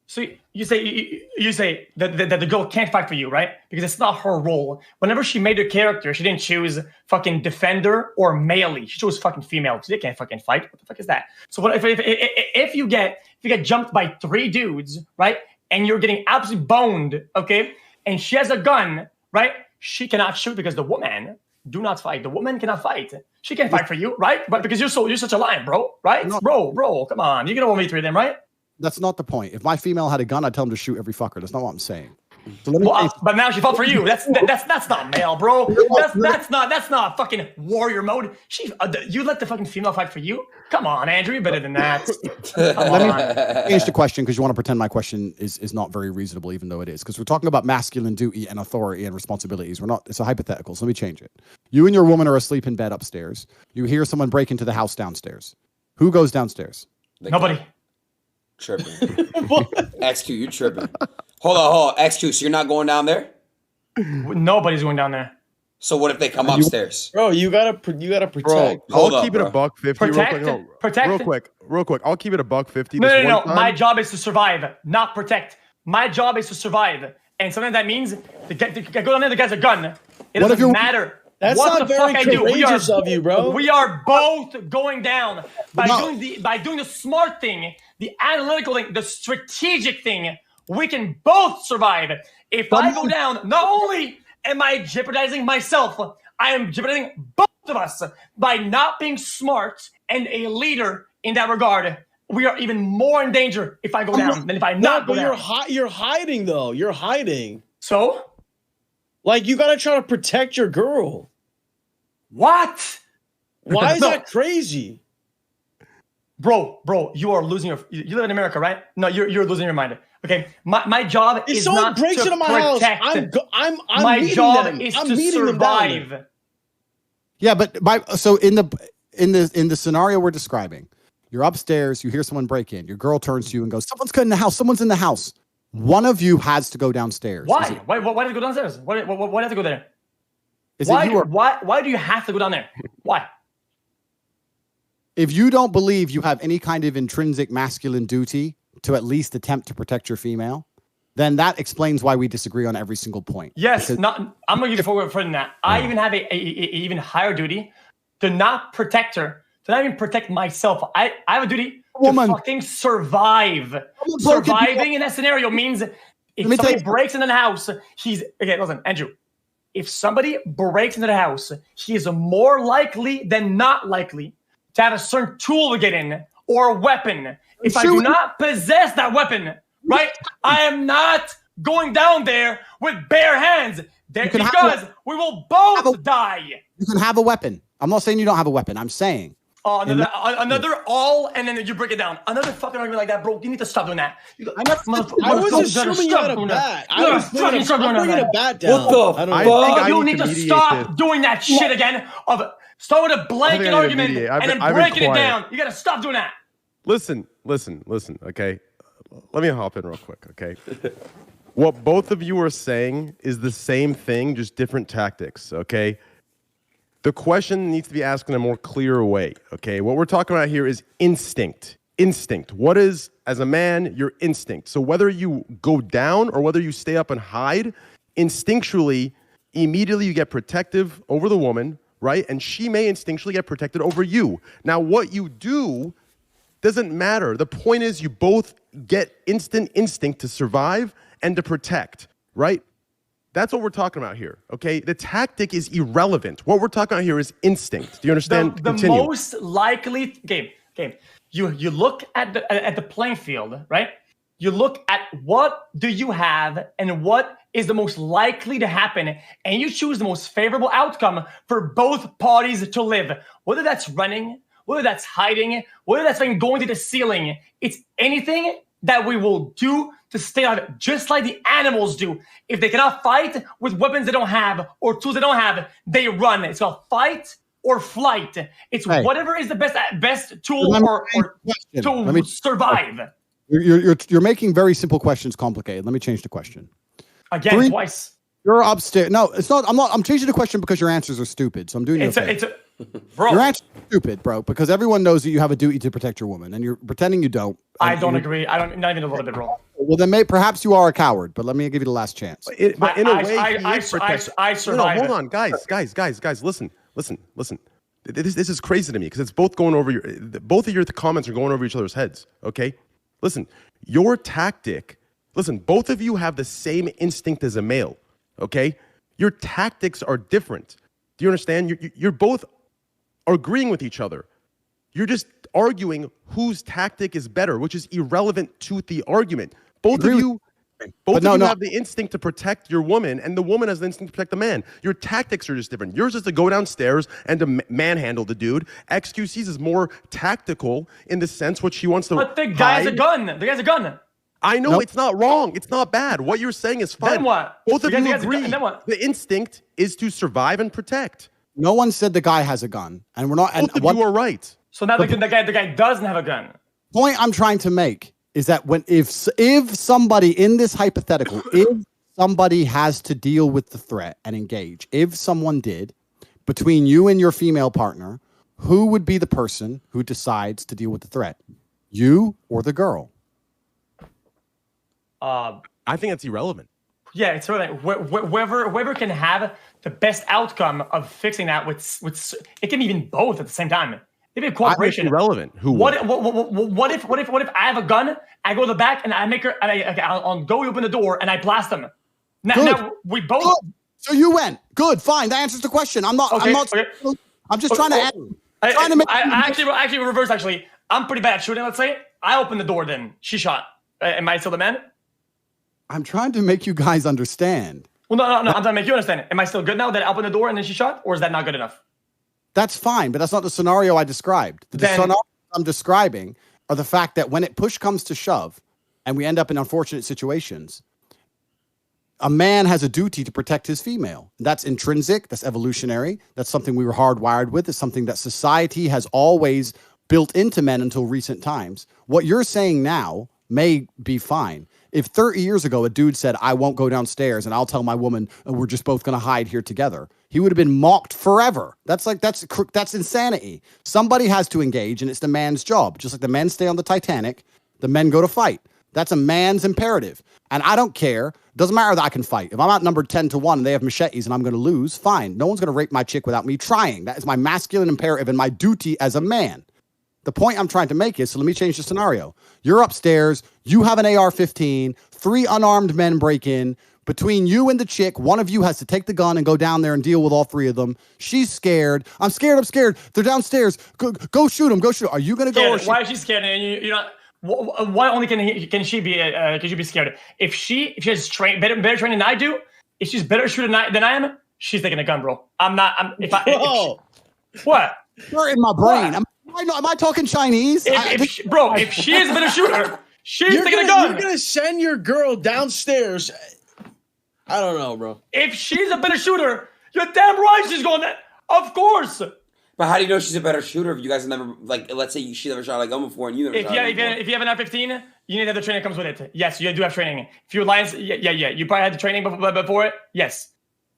So you say that the girl can't fight for you, right? Because it's not her role. Whenever she made her character, she didn't choose fucking defender or melee. She chose fucking female because they can't fucking fight. What the fuck is that? So what if you get jumped by 3 dudes, right? And you're getting absolutely boned, okay? And she has a gun, right? She cannot shoot because the woman do not fight. The woman cannot fight. She can't fight for you, right? But because you're such a lion, bro, right? No. Bro, come on. You're gonna 1v3 them, right? That's not the point. If my female had a gun, I'd tell him to shoot every fucker. That's not what I'm saying. So but now she fought for you. That's not male, bro. That's not fucking warrior mode. You let the fucking female fight for you? Come on, Andrew, you're better than that. Let me change the question because you want to pretend my question is not very reasonable, even though it is. Because we're talking about masculine duty and authority and responsibilities. We're not. It's a hypothetical. So let me change it. You and your woman are asleep in bed upstairs. You hear someone break into the house downstairs. Who goes downstairs? Nobody. Tripping. xQ, you tripping. Hold on. xQ, so you're not going down there? Nobody's going down there. So what if they come upstairs? Bro, you gotta protect. Bro, I'll keep it $150 real quick. I'll keep it $150. No. My job is to survive, not protect. My job is to survive. And sometimes that means to go down there, the guy's a gun. It doesn't matter. That's what not the very fuck I do. courageous of you, bro. We are both going down by doing the smart thing, the analytical thing, the strategic thing. We can both survive. If I go down, not only am I jeopardizing myself, I am jeopardizing both of us by not being smart and a leader in that regard. We are even more in danger if I go down than if I not go down. You're hiding though. You're hiding. So, like, you gotta try to protect your girl. What? Why is that crazy? Bro, you are losing you live in America, right? No, you're losing your mind. Okay, my job is not to protect. If someone breaks into my house, I'm my job them. Is I'm to survive. Yeah, but so in the scenario we're describing, you're upstairs, you hear someone break in, your girl turns to you and goes, "Someone's in the house. Someone's in the house." One of you has to go downstairs. Why? Why does it go downstairs? Why does it go there? Why do you have to go down there? Why? If you don't believe you have any kind of intrinsic masculine duty to at least attempt to protect your female, then that explains why we disagree on every single point. Yes, I'm going to give you forward than that. I even have a even higher duty to not protect her, to not even protect myself. I have a duty to fucking survive. Surviving in that scenario means if somebody breaks into the house, listen, Andrew. If somebody breaks into the house, he is more likely than not likely to have a certain tool to get in or a weapon. If I do not possess that weapon, right, I am not going down there with bare hands because we will both die. You can have a weapon. I'm not saying you don't have a weapon. I'm saying. Another all, and then you break it down. Another fucking argument like that, bro. You need to stop doing that. I was assuming you had a bat. I was bringing a bat down. What the fuck? You need to stop doing that shit again. Start with a blanket argument and then breaking it down. You gotta stop doing that. Listen, okay? Let me hop in real quick, okay? What both of you are saying is the same thing, just different tactics, okay? The question needs to be asked in a more clear way, okay? What we're talking about here is instinct. Instinct. What is, as a man, your instinct? So whether you go down or whether you stay up and hide, instinctually, immediately you get protective over the woman, right? And she may instinctually get protected over you. Now, what you do doesn't matter. The point is you both get instant instinct to survive and to protect, right? That's what we're talking about here, okay? The tactic is irrelevant. What we're talking about here is instinct. Do you understand? The most likely game. You look at the playing field, right? You look at what do you have and what is the most likely to happen, and you choose the most favorable outcome for both parties to live. Whether that's running, whether that's hiding, whether that's going to the ceiling, it's anything that we will do to stay alive, just like the animals do. If they cannot fight with weapons they don't have or tools they don't have, they run. It's called fight or flight. It's whatever is the best tool or to survive. You're making very simple questions complicated. Let me change the question. Again, twice. You're upstairs. No, it's not. I'm changing the question because your answers are stupid. So I'm doing it. Bro. Your answer's stupid, bro, because everyone knows that you have a duty to protect your woman, and you're pretending you don't. I don't agree. Not even a little bit, bro. Well, then perhaps you are a coward, but let me give you the last chance. But in a way, I survive. No, hold on, guys. Listen. This is crazy to me because it's both going over both of your comments are going over each other's heads. Okay, listen, your tactic. Listen, both of you have the same instinct as a male. Okay, your tactics are different. Do you understand? You're both agreeing with each other. You're just arguing whose tactic is better, which is irrelevant to the argument. Both of you have the instinct to protect your woman, and the woman has the instinct to protect the man. Your tactics are just different. Yours is to go downstairs and to manhandle the dude. xQc's is more tactical in the sense what she wants to. But the guy has a gun. The guy's a gun. I know it's not wrong. It's not bad. What you're saying is fine. Then what? Both of you agree. Then what? The instinct is to survive and protect. No one said the guy has a gun, and we're not. Both of you are right. So now the guy doesn't have a gun. Point I'm trying to make is that if somebody in this hypothetical, if somebody has to deal with the threat and engage, if someone did, between you and your female partner, who would be the person who decides to deal with the threat? You or the girl? I think that's irrelevant. Yeah, it's really whoever can have the best outcome of fixing that with it can be even both at the same time. Maybe a cooperation. Irrelevant. What if I have a gun? I go to the back and I make her. I'll go open the door and I blast them. Now we both. Good. So you went. Good. Fine. That answers the question. I'm not. Okay, I'm just trying to. Actually reverse. Actually, I'm pretty bad at shooting. Let's say I opened the door. Then she shot. Am I still the man? I'm trying to make you guys understand. Well, no. I'm trying to make you understand. Am I still good now that I opened the door and then she shot, or is that not good enough? That's fine, but that's not the scenario I described. The scenario I'm describing are the fact that when push comes to shove and we end up in unfortunate situations, a man has a duty to protect his female. That's intrinsic. That's evolutionary. That's something we were hardwired with. It's something that society has always built into men until recent times. What you're saying now may be fine. If 30 years ago a dude said, I won't go downstairs and I'll tell my woman and we're just both going to hide here together, he would have been mocked forever. That's insanity. Somebody has to engage and it's the man's job. Just like the men stay on the Titanic, the men go to fight. That's a man's imperative. And I don't care. Doesn't matter that I can fight. If I'm outnumbered 10-1 and they have machetes and I'm going to lose, fine. No one's going to rape my chick without me trying. That is my masculine imperative and my duty as a man. The point I'm trying to make is, so let me change the scenario. You're upstairs. You have an AR-15. 3 unarmed men break in. Between you and the chick, one of you has to take the gun and go down there and deal with all 3 of them. She's scared. I'm scared. They're downstairs. Go shoot them. Go shoot them. Are you going to go? Why is she scared? And you're not. Why only can she be scared? If she has better training than I do, if she's better shooter than I am, she's taking a gun, bro. I'm not. What? You're in my brain. Am I talking Chinese? If she is a better shooter, she's taking a gun. You're gonna send your girl downstairs. I don't know, bro. If she's a better shooter, you're damn right she's going there. Of course. But how do you know she's a better shooter if you guys have never, let's say she never shot a gun before and you never shot a gun before? If you have an R-15, you need to have the training that comes with it. Yes, you do have training. If you're Lions, yeah. You probably had the training before it. Yes.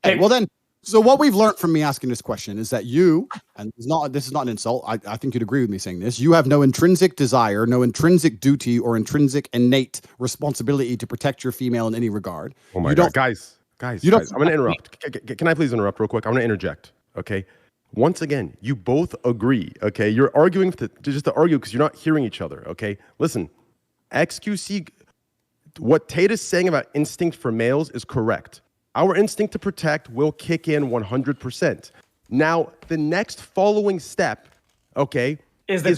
Okay. Well then, so what we've learned from me asking this question is that you, and this is not an insult, I think you'd agree with me saying this, you have no intrinsic desire, no intrinsic duty or intrinsic innate responsibility to protect your female in any regard. Oh my God, guys, I'm going to interrupt. Can I please interrupt real quick? I'm going to interject, okay? Once again, you both agree, okay? You're arguing just to argue because you're not hearing each other, okay? Listen, xQc, what Tate is saying about instinct for males is correct. Our instinct to protect will kick in 100%. Now, the next following step, okay, is the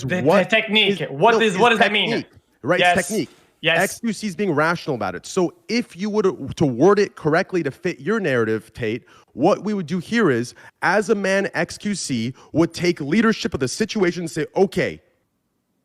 technique. What does that mean? Right, yes. it's technique. Yes. xQc is being rational about it. So if you were to word it correctly to fit your narrative, Tate, what we would do here is, as a man, xQc would take leadership of the situation and say, okay,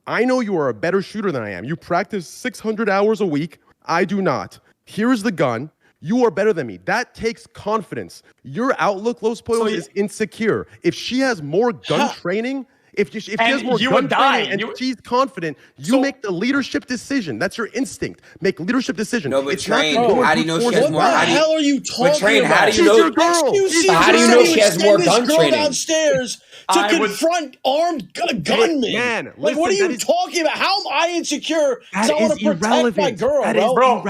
I know you are a better shooter than I am. You practice 600 hours a week. I do not. Here's the gun. You are better than me. That takes confidence. Your outlook, Los Pollos, is insecure. If she has more gun training, if she has more gun training and she's confident, you make the leadership decision. That's your instinct. Make leadership decision. No, but Train, how do you know she has more? What the hell are you talking about? How do you know? Your girl. How do you know she has more gun training? Downstairs to confront armed gunmen. Man, like, what are you talking about? How am I insecure? Because I want to protect my girl, bro.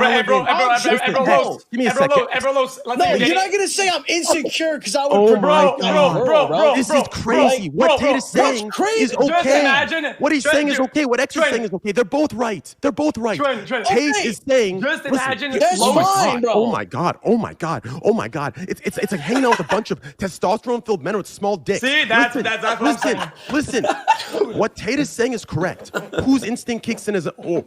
Give me a second. No, you're not gonna say I'm insecure because I would protect my girl, bro. This is crazy. What Tate is saying is okay. What he's saying is okay. What X is saying is okay. They're both right. They're both right. Tate is saying, just imagine. That's fine, bro. Oh my god. It's like hanging out with a bunch of testosterone-filled men with small dicks. See, that's what I'm saying. Listen. What Tate is saying is correct. Whose instinct kicks in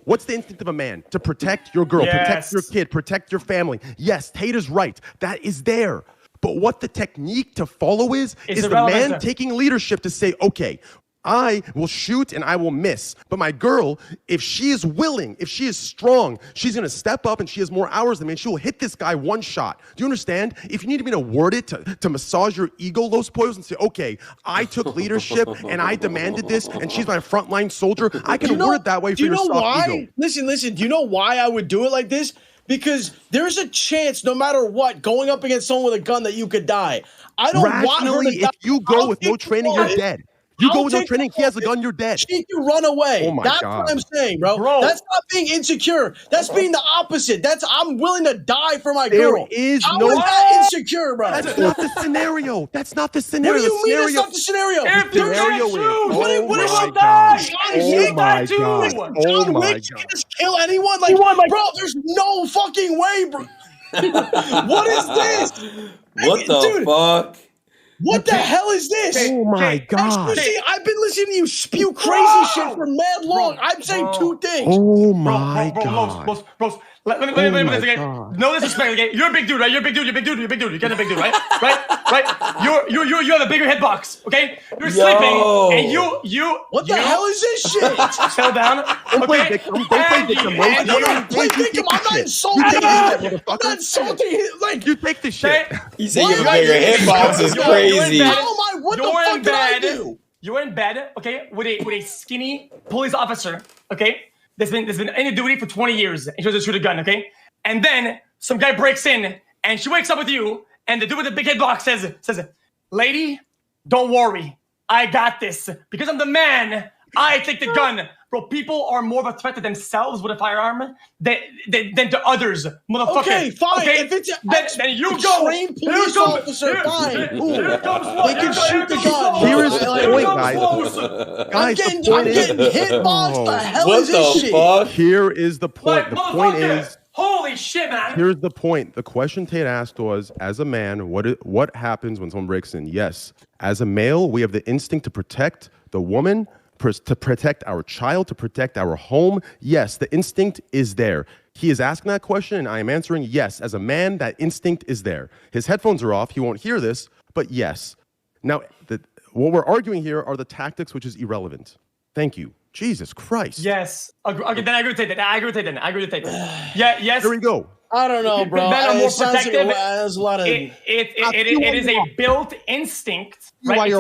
what's the instinct of a man? To protect your girl, protect your kid, protect your family. Yes, Tate is right. That is there. But what the technique to follow is the man taking leadership to say, okay, I will shoot and I will miss. But my girl, if she is willing, if she is strong, she's going to step up and she has more hours than me and she will hit this guy one shot. Do you understand? If you need me to word it to massage your ego, Los Pollos, and say, okay, I took leadership and I demanded this and she's my frontline soldier, I can word it that way for your soft ego. Listen, do you know why I would do it like this? Because there's a chance, no matter what, going up against someone with a gun that you could die. I don't want her to die. If you go with no training, you're dead. You go with no training, he has a gun, you're dead. She can run away. Oh my That's God. what I'm saying, bro. That's not being insecure. That's being the opposite. I'm willing to die for my girl. There is How no is that insecure, bro? That's not the scenario. That's not the scenario. What do you mean it's not the scenario? If you scenario shoot, is, what oh is my God. Oh my God. Oh John my Wick, you can just kill anyone? Like, bro, there's no fucking way, bro. What is this? What the fuck? What the hell is this? Oh my God. See, I've been listening to you spew crazy shit for mad long. I'm saying two things. Oh my God. Bro, let me this again. No disrespect, okay? You're a big dude, right? You're a big dude. You're a big dude. You're getting a big dude, right? Right? You have a bigger hitbox, okay? You're sleeping, and you. What the hell is this shit? Settle down. Don't play victim. Don't play victim. I'm not victim. I'm not insulting him. I'm not insulting him. Like, you take the shit. He said you have a bigger hitbox is crazy. How am I? What the fuck did I do? You're in bed, okay, with a skinny police officer, okay? That's been in duty for 20 years, and she was to shoot a gun, okay? And then some guy breaks in, and she wakes up with you, and the dude with the big hitbox says, lady, don't worry, I got this. Because I'm the man, I take the gun. Bro, people are more of a threat to themselves with a firearm than to others, motherfucker. Okay, fine. Okay? If it's then you go. trained police officer, fine. They can shoot the gun. Here is the point, guys. I'm getting hitboxed. The hell is this shit? Fuck? Here is the point. The point is, holy shit, man. here's the point. The question Tate asked was, as a man, what happens when someone breaks in? Yes, as a male, we have the instinct to protect the woman, to protect our child, to protect our home. Yes, the instinct is there. He is asking that question, and I am answering yes. As a man, that instinct is there. His headphones are off. He won't hear this, but yes. Now, what we're arguing here are the tactics, which is irrelevant. Thank you. Jesus Christ. Yes. Okay, then I agree with Tate. Yeah, yes. There we go. I don't know, bro. Men are more protective. There's a lot of. It is a built instinct, right?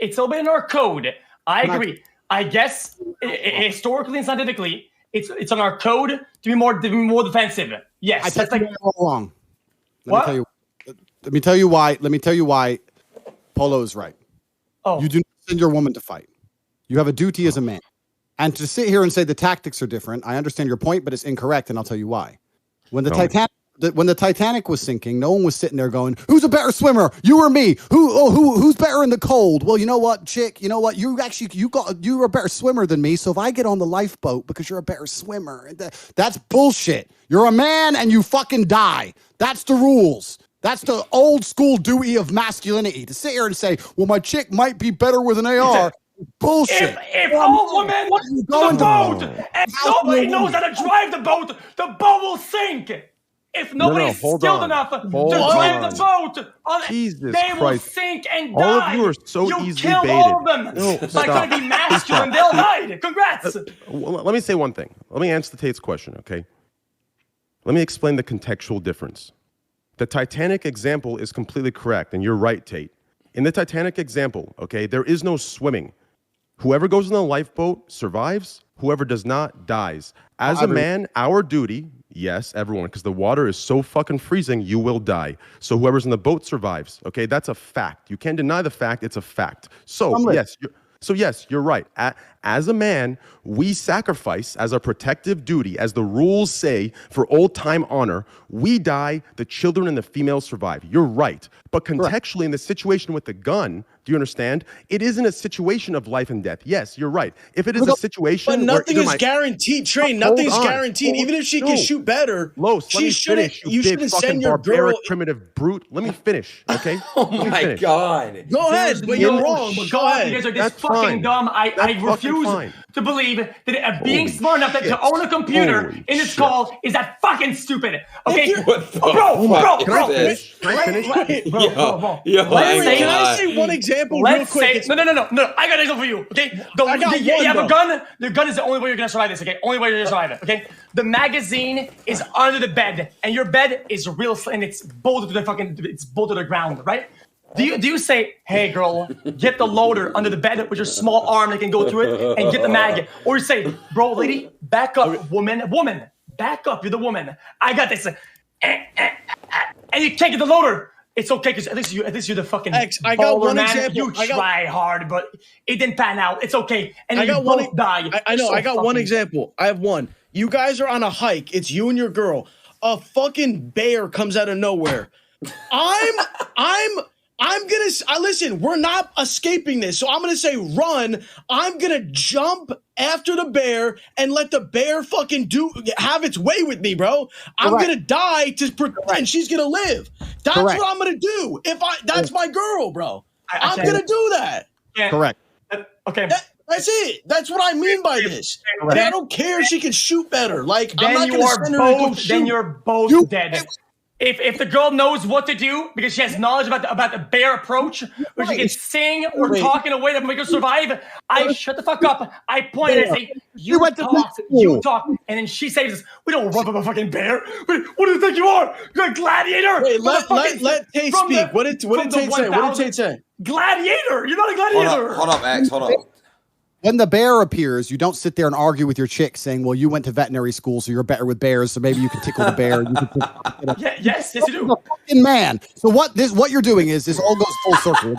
It's a little bit in our code. I agree. I guess historically and scientifically, it's on our code to be more defensive. Yes, I that's like all wrong. What? Let me tell you why Polo is right. Oh, You do not send your woman to fight. You have a duty as a man. And to sit here and say the tactics are different, I understand your point, but it's incorrect, and I'll tell you why. When the Titanic was sinking, no one was sitting there going, "Who's a better swimmer, you or me? Who's better in the cold?" Well, you know what, chick? You know what? You're a better swimmer than me. So if I get on the lifeboat because you're a better swimmer, that's bullshit. You're a man and you fucking die. That's the rules. That's the old school duty of masculinity. To sit here and say, "Well, my chick might be better with an AR." Bullshit. If all women the boat and nobody knows how to drive the boat will sink. If nobody's skilled enough to drive the boat, they will sink and die. All of you are so easily killed baited. all of them. By trying to be masculine, they'll die. Congrats. Let me say one thing. Let me answer Tate's question, okay? Let me explain the contextual difference. The Titanic example is completely correct, and you're right, Tate. In the Titanic example, okay, there is no swimming. Whoever goes in the lifeboat survives. Whoever does not dies. As a man, our duty, yes, everyone, because the water is so fucking freezing, you will die. So whoever's in the boat survives. Okay, that's a fact. You can't deny the fact. It's a fact. So yes, you're right. As a man, we sacrifice as a protective duty, as the rules say, for old time honor. We die. The children and the females survive. You're right. But contextually, in the situation with the gun, do you understand? It isn't a situation of life and death. Yes, you're right. If it is a situation, but nothing is guaranteed, Train. Nothing's guaranteed. Even if she can shoot better, she shouldn't. You shouldn't send your girl. Primitive brute. Let me finish, okay? Oh my God. Go ahead, but you're wrong. But go ahead. You guys are this fucking dumb. I refuse to believe that being smart enough to own a computer in this call is that fucking stupid. Okay, bro. Can I finish? Bro. Can I say one example real quick? No. I got an example for you. Okay, you have a gun. The gun is the only way you're gonna survive this. Okay, only way you're gonna survive it. Okay, the magazine is under the bed, and your bed is real, and it's bolted to the ground, right? Do you say, hey girl, get the loader under the bed with your small arm that can go through it and get the mag? Or you say, bro, lady, back up, woman, back up, you're the woman. I got this. And you can't get the loader. It's okay, because at least you're the fucking I got one example. You try hard, but it didn't pan out. It's okay. And then you both die. I know, I got one example. I have one. You guys are on a hike. It's you and your girl. A fucking bear comes out of nowhere. I'm gonna listen. We're not escaping this, so I'm gonna say run. I'm gonna jump after the bear and let the bear fucking have its way with me, bro. I'm gonna die and she's gonna live. That's what I'm gonna do. That's my girl, bro. I'm gonna do that. Yeah. Correct. Okay. That's it. That's what I mean by this. And I don't care if she can shoot better. Like, then I'm not gonna send her to go shoot. Then you're both dead. If the girl knows what to do because she has knowledge about the bear approach, or she can sing or talk in a way that will make her survive, I shut the fuck up. I point and say, you talk, and then she says, "We don't run from a fucking bear. What do you think you are? You're a gladiator." Wait, let Tate speak. What did Tate say? Gladiator. You're not a gladiator. Hold up, X. Hold up. When the bear appears, you don't sit there and argue with your chick saying, well, you went to veterinary school, so you're better with bears, so maybe you can tickle the bear. Yes, you do. Fucking man. So what you're doing is this all goes full circle.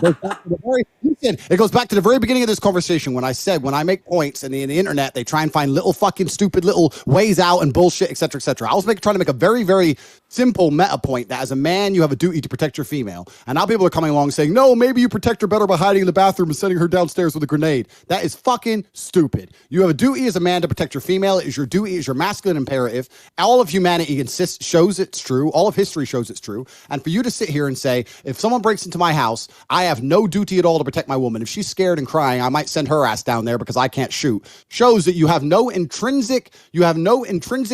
It goes back to the very beginning of this conversation when I said, when I make points and in the internet, they try and find little fucking stupid little ways out and bullshit, et cetera, et cetera. I was trying to make a very, very simple meta point that as a man, you have a duty to protect your female. And now people are coming along saying, no, maybe you protect her better by hiding in the bathroom and sending her downstairs with a grenade. That is fucking stupid. You have a duty as a man to protect your female. It is your duty, it is your masculine imperative. All of humanity shows it's true. All of history shows it's true. And for you to sit here and say, if someone breaks into my house, I have no duty at all to protect my woman. If she's scared and crying, I might send her ass down there because I can't shoot. Shows that you have no intrinsic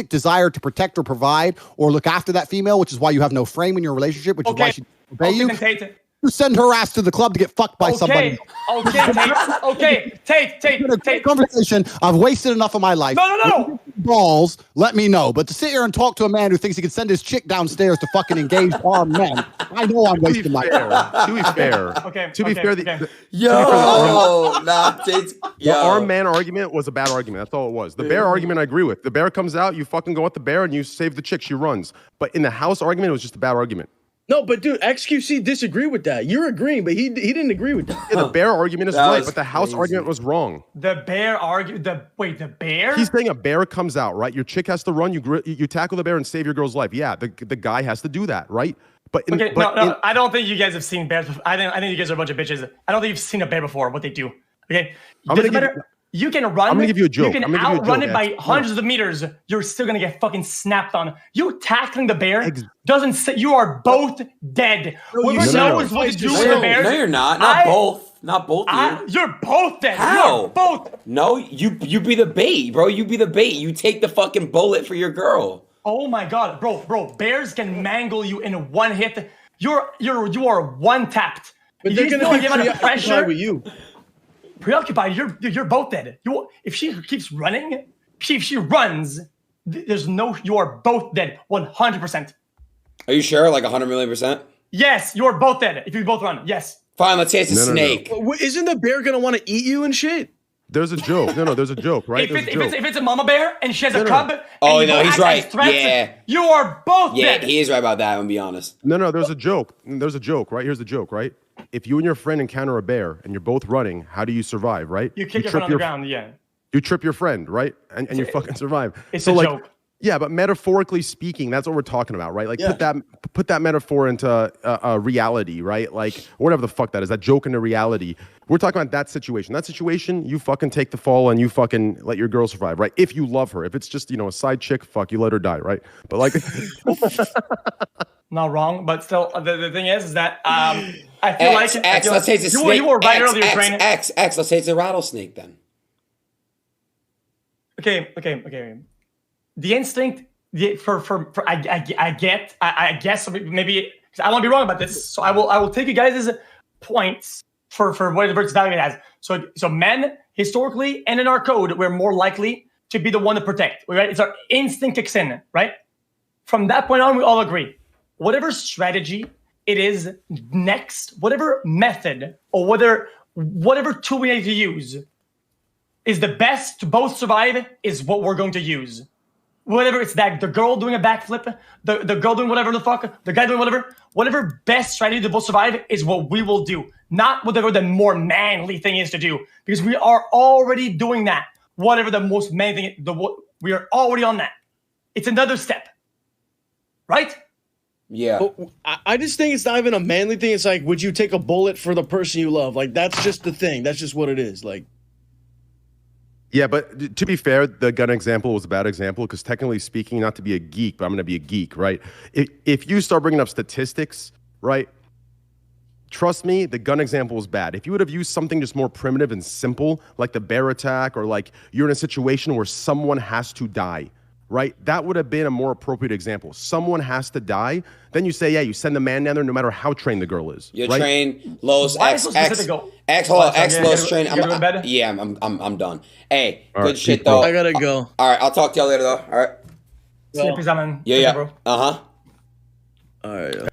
desire to protect or provide or look after that female, which is why you have no frame in your relationship, which is why she obey you. You send her ass to the club to get fucked by somebody. Tate. Conversation. I've wasted enough of my life. No. Balls, let me know. But to sit here and talk to a man who thinks he can send his chick downstairs to fucking engage armed men, I know I'm wasting my time. To be fair. To be fair, the armed man argument was a bad argument. That's all it was. The bear argument, I agree with. The bear comes out, you fucking go at the bear, and you save the chick. She runs. But in the house argument, it was just a bad argument. No, but dude, xQc disagreed with that. You're agreeing, but he didn't agree with that. Yeah, the bear argument is right, but the house argument was wrong. The bear? He's saying a bear comes out, right? Your chick has to run. You tackle the bear and save your girl's life. Yeah, the guy has to do that, right? But I don't think you guys have seen bears before. I think you guys are a bunch of bitches. I don't think you've seen a bear before. What they do? Okay, you can run. I'm gonna give you a joke. You can outrun it by hundreds of meters. You're still gonna get fucking snapped on. You tackling the bear doesn't say you are both dead. Whoever knows what to do with the bear. No, you're not. Not both. Not both of you. You're both dead. How? You're both. No, you be the bait, bro. You be the bait. You take the fucking bullet for your girl. Oh my god, bro. Bears can mangle you in one hit. You are one tapped. But You they're just gonna know be the amount of preoccupied with you. Preoccupied. You're both dead. If she keeps running, if she runs, you are both dead. 100%. Are you sure? Like 100 million %? Yes, you're both dead. If you both run, yes. Fine, let's say it's a No. snake. Isn't the bear gonna want to eat you and shit? There's a joke. No, there's a joke, right? If it's a mama bear and she has a cub, and Oh, you no, both he's act right. as threats, Yeah. you are both Yeah, dead. he is right about that, I'm gonna be honest. No, there's a joke. There's a joke, right? Here's the joke, right? If you and your friend encounter a bear and you're both running, how do you survive, right? You kick your friend on the ground, yeah. You trip your friend, right? And you fucking survive. It's so a like, joke. Yeah, but metaphorically speaking, that's what we're talking about, right? Like put that metaphor into reality, right? Like whatever the fuck that is, that joke into reality. We're talking about that situation. That situation, you fucking take the fall and you fucking let your girl survive, right? If you love her. If it's just, a side chick, fuck, you let her die, right? But like Not wrong, but still, the thing is that I feel X, like let's say it's a snake. You were right X, earlier, X, Train. X, let's say it's a rattlesnake then. Okay. The instinct, I guess maybe because I want to be wrong about this, so I will take you guys' points for whatever its value it has. So men historically and in our code, we're more likely to be the one to protect. Right? It's our instinct kicks in, right? From that point on, we all agree. Whatever strategy it is next, whatever method or whatever tool we need to use is the best to both survive is what we're going to use. Whatever it's that, the girl doing a backflip, the girl doing whatever the fuck, the guy doing whatever best strategy to both survive is what we will do. Not whatever the more manly thing is to do. Because we are already doing that. Whatever the most manly thing, we are already on that. It's another step. Right? Yeah. I just think it's not even a manly thing. It's like, would you take a bullet for the person you love? Like, that's just the thing. That's just what it is. Like, yeah, but to be fair, the gun example was a bad example because technically speaking, not to be a geek, but I'm going to be a geek, right? If you start bringing up statistics, right, trust me, the gun example was bad. If you would have used something just more primitive and simple, like the bear attack or like you're in a situation where someone has to die, right? That would have been a more appropriate example. Someone has to die. Then you say, yeah, you send the man down there no matter how trained the girl is. You're right? trained, Los, Why X, is it so X, specific goal? X, hold on, Oh, X, yeah, Los, you're train. going to bed? Yeah, I'm done. Hey, All good right, shit peace, though. bro. I gotta go. All right, I'll talk to y'all later though. All right. Sleepy salmon. Yeah. Bro. Uh huh. All right.